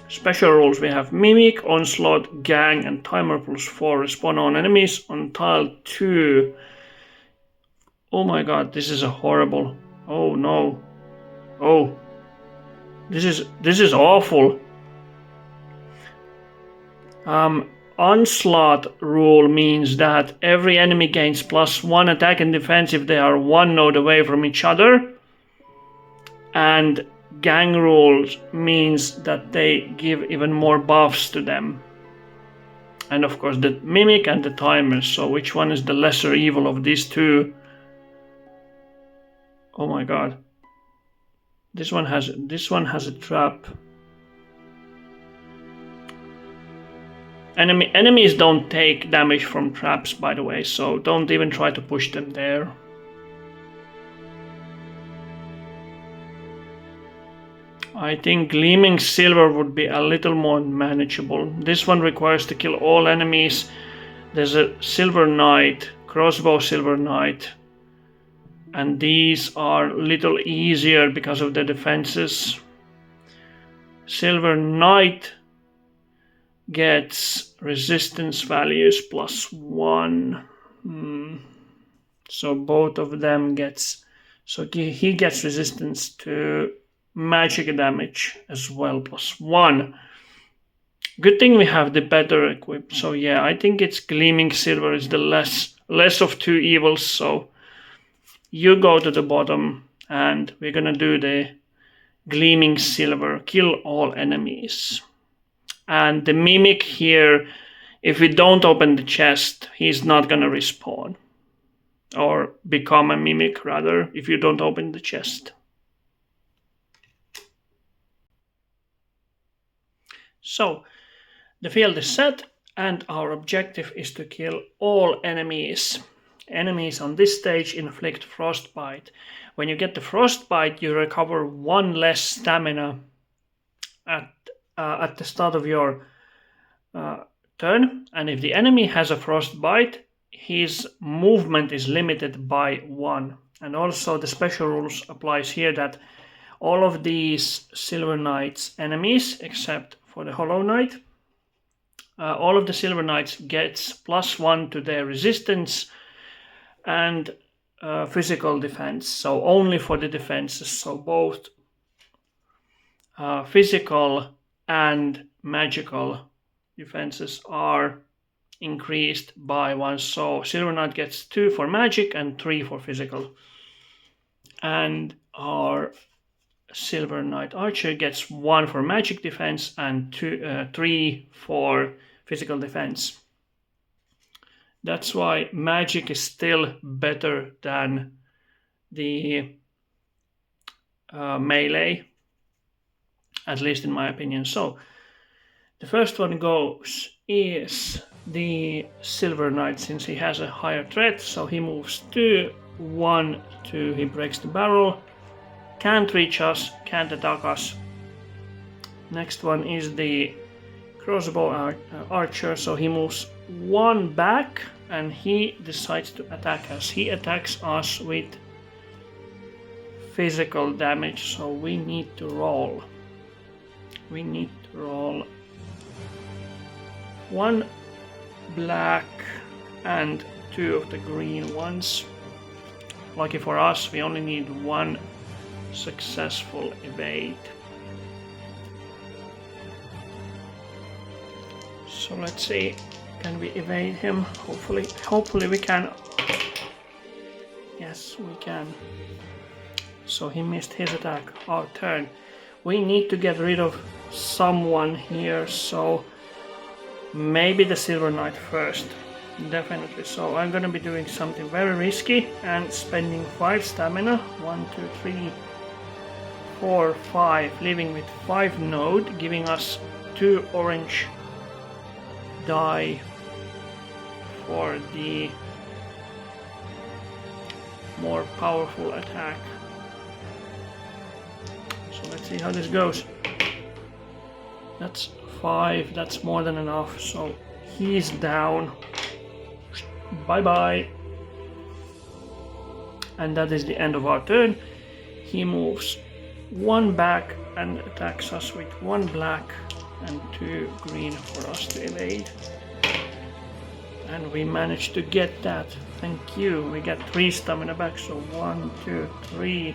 Speaker 2: Special rules, we have Mimic, Onslaught, Gang, and Timer +4 respawn on enemies on tile 2. Oh my god, this is a horrible... Oh no. Oh. This is awful. Onslaught rule means that every enemy gains +1 attack and defense if they are 1 node away from each other. And Gang rules means that they give even more buffs to them. And of course the Mimic and the Timer, so which one is the lesser evil of these two? Oh my god. This one has a trap. Enemies don't take damage from traps, by the way, so don't even try to push them there. I think Gleaming Silver would be a little more manageable. This one requires to kill all enemies. There's a Silver Knight, Crossbow Silver Knight, and these are a little easier because of the defenses. Silver Knight gets resistance values +1. So both of them gets... So he gets resistance to magic damage as well +1. Good thing we have the better equipped. So yeah, I think it's Gleaming Silver is the less of two evils. So you go to the bottom and we're gonna do the Gleaming Silver, kill all enemies. And the Mimic here, if we don't open the chest, he's not gonna respawn. Or become a Mimic rather, if you don't open the chest. So, the field is set and our objective is to kill all enemies. Enemies on this stage inflict frostbite. When you get the frostbite, you recover 1 less stamina at the start of your turn. And if the enemy has a frostbite, his movement is limited by 1. And also the special rules applies here that all of these Silver Knights enemies, except for the Hollow Knight, all of the Silver Knights gets +1 to their resistance and physical defense. So only for the defenses. So both physical and magical defenses are increased by 1. So Silver Knight gets 2 for magic and 3 for physical. And our Silver Knight Archer gets 1 for magic defense and 3 for physical defense. That's why magic is still better than the melee, at least in my opinion. So the first one goes is the Silver Knight since he has a higher threat, so he moves 2, 1, 2, he breaks the barrel, can't reach us, can't attack us. Next one is the crossbow archer, so he moves 1 back and he decides to attack us. He attacks us with physical damage, so we need to roll. We need to roll 1 black and 2 of the green ones. Lucky for us, we only need 1 successful evade. So let's see, can we evade him? Hopefully we can. Yes, we can. So he missed his attack. Our turn. We need to get rid of someone here, so maybe the Silver Knight first. Definitely. So I'm gonna be doing something very risky and spending 5 stamina. 1, 2, 3, 4, 5. Leaving with 5 node, giving us 2 orange die for the more powerful attack. So let's see how this goes. That's 5, that's more than enough, so he's down. Bye bye. And that is the end of our turn. He moves 1 back and attacks us with 1 black and 2 green for us to evade. And we managed to get that. Thank you. We get 3 stamina back, so 1, 2, 3.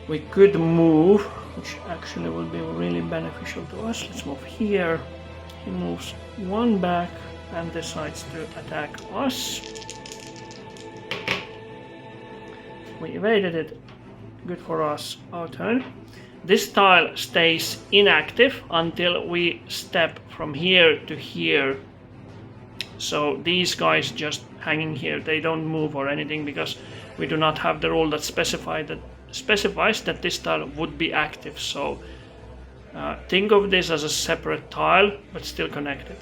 Speaker 2: We could move, which actually will be really beneficial to us. Let's move here. He moves 1 back and decides to attack us. We evaded it. Good for us. Our turn. This tile stays inactive until we step from here to here. So these guys just hanging here, they don't move or anything because we do not have the rule that specifies that this tile would be active. So think of this as a separate tile but still connected.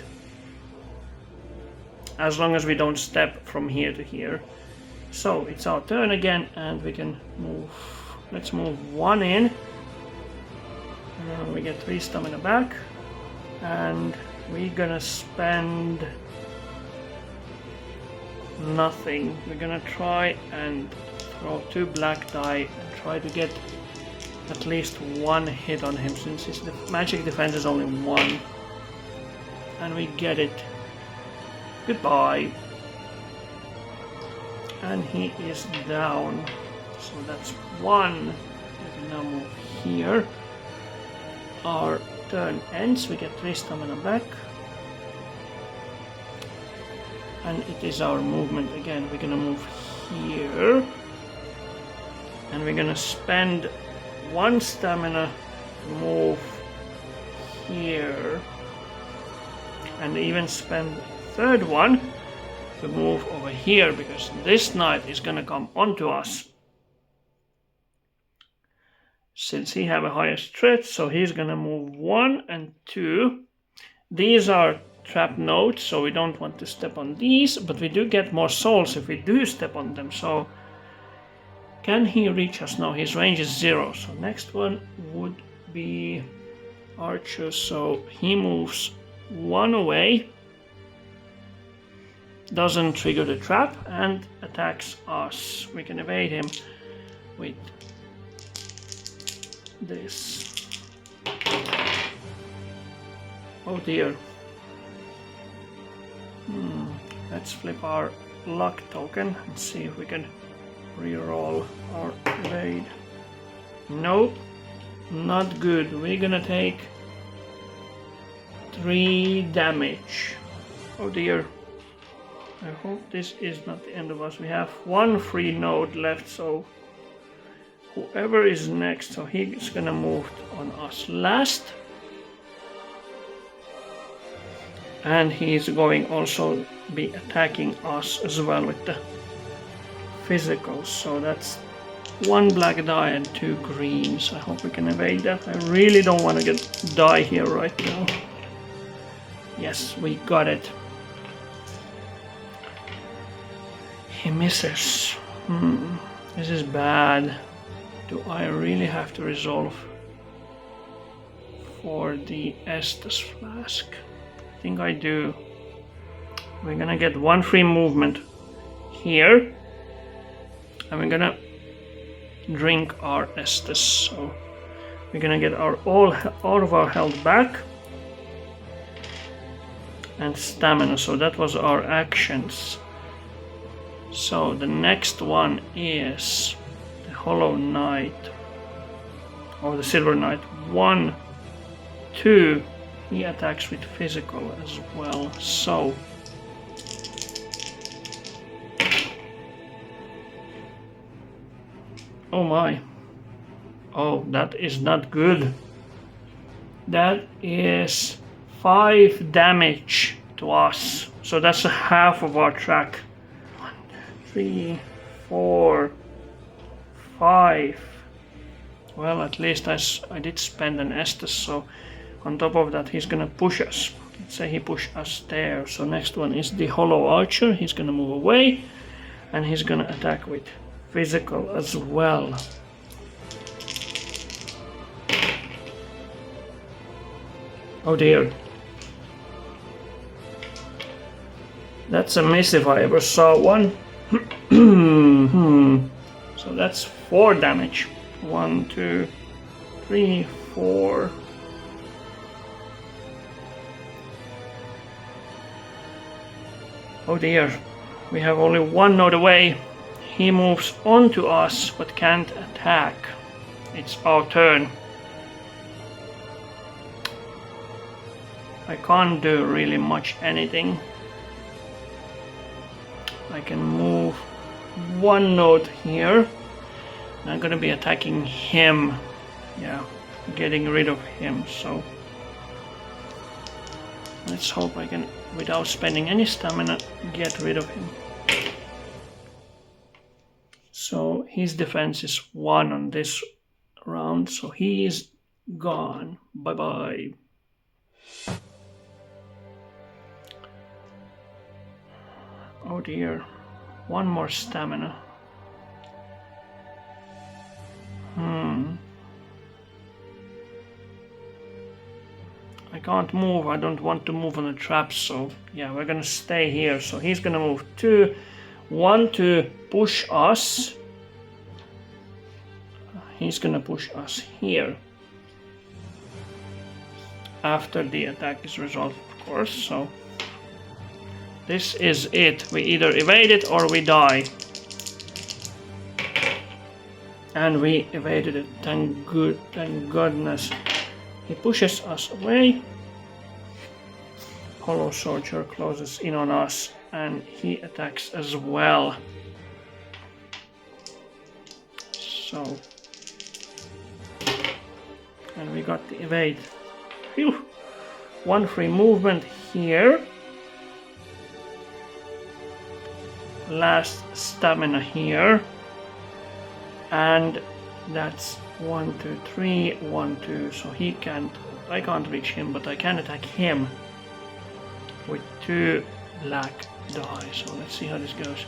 Speaker 2: As long as we don't step from here to here. So it's our turn again and we can move. Let's move 1 in. We get 3 stamina back and we're gonna spend nothing. We're gonna try and throw 2 black die and try to get at least 1 hit on him since his magic defense is only 1. And we get it. Goodbye. And he is down. So that's 1. We can now move here. Our turn ends, we get 3 stamina back. And it is our movement again. We're gonna move here. And we're gonna spend 1 stamina to move here. And even spend 3rd one to move over here because this knight is gonna come onto us. Since he have a highest threat, so he's gonna move 1 and 2. These are trap nodes, so we don't want to step on these, but we do get more souls if we do step on them. So can he reach us? No, his range is 0. So next one would be Archer, so he moves 1 away, doesn't trigger the trap and attacks us. We can evade him with this. Oh dear. Let's flip our luck token and see if we can reroll our evade. Nope, not good. We're gonna take 3 damage. Oh dear. I hope this is not the end of us. We have 1 free node left, so whoever is next, so he's gonna move on us last. And he's going also be attacking us as well with the physicals. So that's 1 black die and 2 greens. I hope we can evade that. I really don't want to die here right now. Yes, we got it. He misses. This is bad. Do I really have to resolve for the Estus flask? I think I do. We're gonna get one free movement here, and we're gonna drink our Estus. So we're gonna get our all of our health back and stamina. So that was our actions. So the next one is the Hollow Knight or the Silver Knight. 1, 2. He attacks with physical as well. So oh my. Oh, that is not good. That is 5 damage to us. So that's a half of our track. 1, 2, 3, 4, 5. Well, at least I did spend an Estus, so on top of that he's gonna push us. Let's say he pushed us there. So next one is the Hollow Archer. He's gonna move away and he's gonna attack with physical as well. Oh dear. That's a miss if I ever saw one. So that's 4 damage. 1, 2, 3, 4. Oh dear. We have only one node away. He moves onto us but can't attack. It's our turn. I can't do really much anything. I can move one node here. I'm gonna be attacking him. Yeah, getting rid of him. So let's hope I can, without spending any stamina, get rid of him. So his defense is 1 on this round, so he is gone. Bye bye. Oh dear, 1 more stamina. I can't move. I don't want to move on the traps, so yeah, we're gonna stay here. So he's gonna move 2, 1 to push us. He's gonna push us here after the attack is resolved, of course. So this is it. We either evade it or we die. And we evaded it. Thank goodness. He pushes us away. Hollow Soldier closes in on us and he attacks as well. So, and we got the evade. Phew. 1 free movement here. Last stamina here. And that's 1, 2, 3, 1, 2. So he can't, I can't reach him, but I can attack him with 2 black die. So let's see how this goes.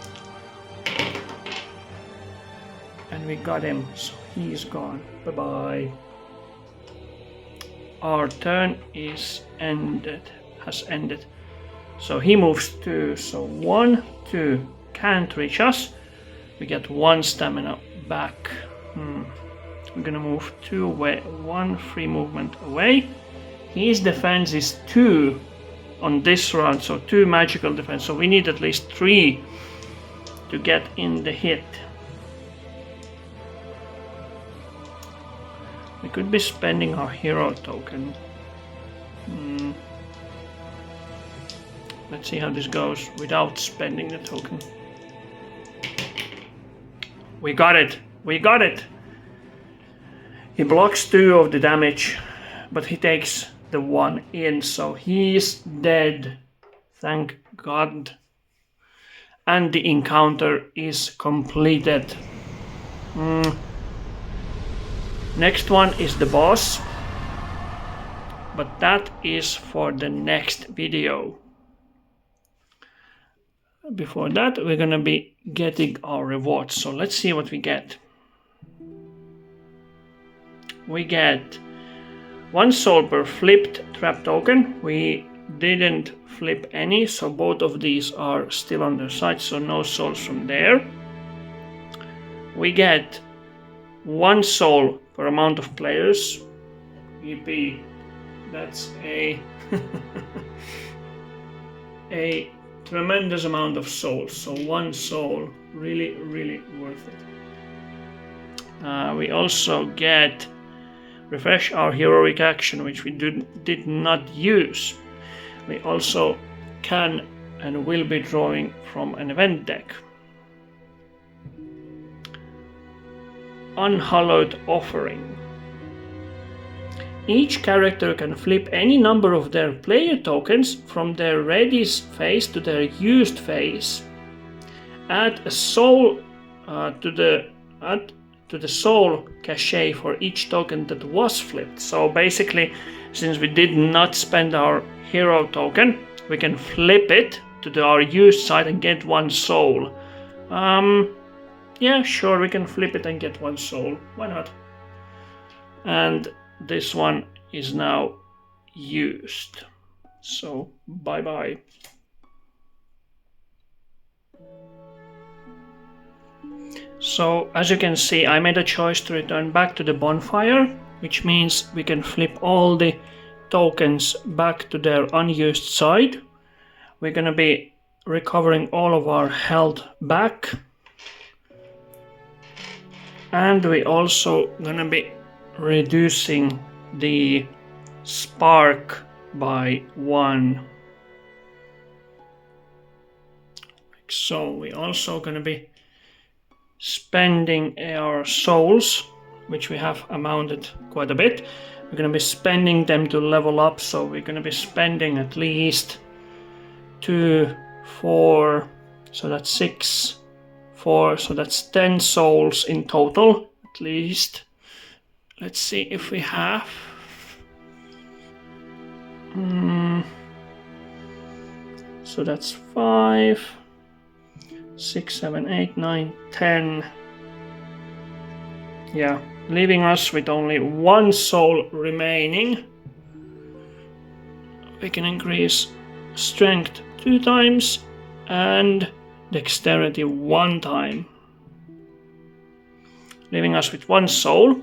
Speaker 2: And we got him, so he's gone. Bye bye. Our turn is ended, has ended. So he moves 2. So 1, 2 can't reach us. We get 1 stamina back. We're gonna move 2 away, 1 free movement away. His defense is 2 on this round, so 2 magical defense. So we need at least 3 to get in the hit. We could be spending our hero token. Let's see how this goes without spending the token. We got it! We got it! He blocks 2 of the damage, but he takes the 1 in, so he's dead. Thank God. And the encounter is completed. Next one is the boss. but that is for the next video. Before that, we're gonna be getting our rewards, so let's see what we get. We get 1 soul per flipped trap token. We didn't flip any, so both of these are still on their side, so no souls from there. We get 1 soul per amount of players. EP, that's a a tremendous amount of souls, so 1 soul, really worth it. We also get refresh our heroic action, which we did not use. We also can and will be drawing from an event deck. Unhallowed offering. Each character can flip any number of their player tokens from their ready phase to their used phase. Add a soul to the soul cachet for each token that was flipped. So basically, since we did not spend our hero token, we can flip it to our used side and get 1 soul. Yeah, sure, we can flip it and get 1 soul. Why not? And this one is now used. So bye bye. So as you can see, I made a choice to return back to the bonfire, which means we can flip all the tokens back to their unused side. We're gonna be recovering all of our health back. And we also gonna be reducing the spark by 1. Like so. We also gonna be spending our souls, which we have amounted quite a bit. We're gonna be spending them to level up, so we're gonna be spending at least 2, 4, so that's 6, 4, so that's 10 souls in total, at least. Let's see if we have. So that's 5, 6, 7, 8, 9, 10. Yeah, leaving us with only 1 soul remaining. We can increase strength 2 times and dexterity 1 time. Leaving us with 1 soul.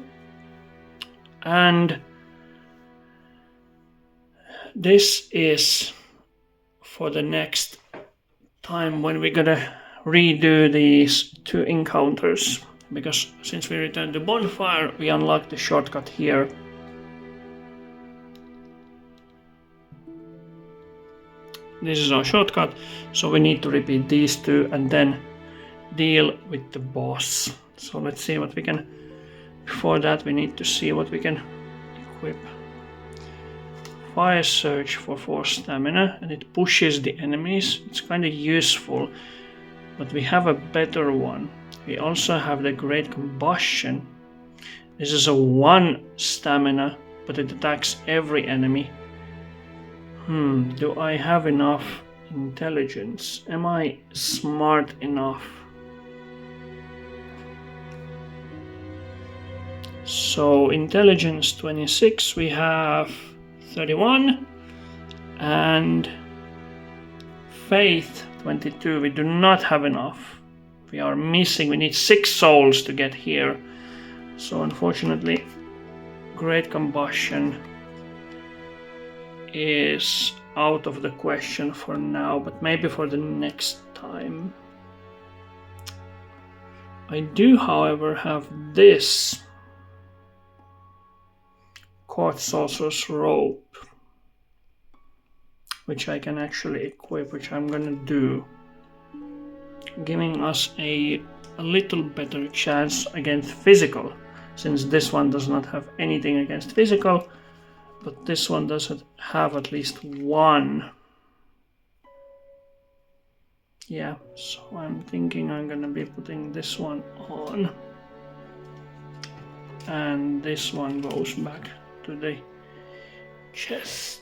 Speaker 2: And this is for the next time when we're gonna redo these 2 encounters, because since we returned to bonfire, we unlocked the shortcut here. This is our shortcut, so we need to repeat these 2 and then deal with the boss. So let's see what we can. Before that, we need to see what we can equip. Fire Surge for 4 stamina, and it pushes the enemies. It's kind of useful, but we have a better one. We also have the Great Combustion. This is a 1 stamina, but it attacks every enemy. Do I have enough intelligence? Am I smart enough? So intelligence 26, we have 31, and faith 22, we do not have enough. We are missing, we need 6 souls to get here. So unfortunately, Great Combustion is out of the question for now, but maybe for the next time. I do, however, have this Court Sorcerer's Rope, which I can actually equip, which I'm gonna do, giving us a little better chance against physical, since this one does not have anything against physical, but this one doesn't have at least 1. Yeah, so I'm thinking I'm gonna be putting this one on, and this one goes back to the chest.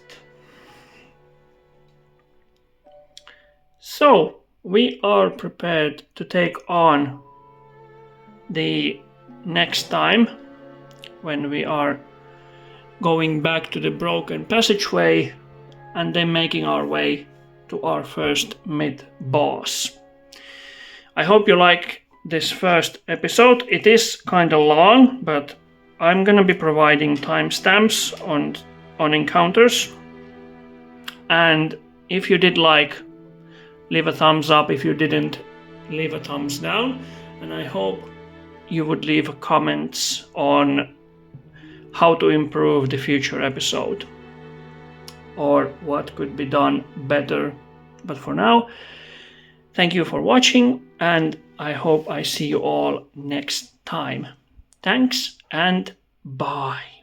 Speaker 2: So we are prepared to take on the next time when we are going back to the broken passageway and then making our way to our first mid-boss. I hope you like this first episode. It is kind of long, but I'm gonna be providing timestamps on encounters. And if you did like, leave a thumbs up. If you didn't, leave a thumbs down. And I hope you would leave comments on how to improve the future episode or what could be done better. But for now, thank you for watching, and I hope I see you all next time. Thanks and bye.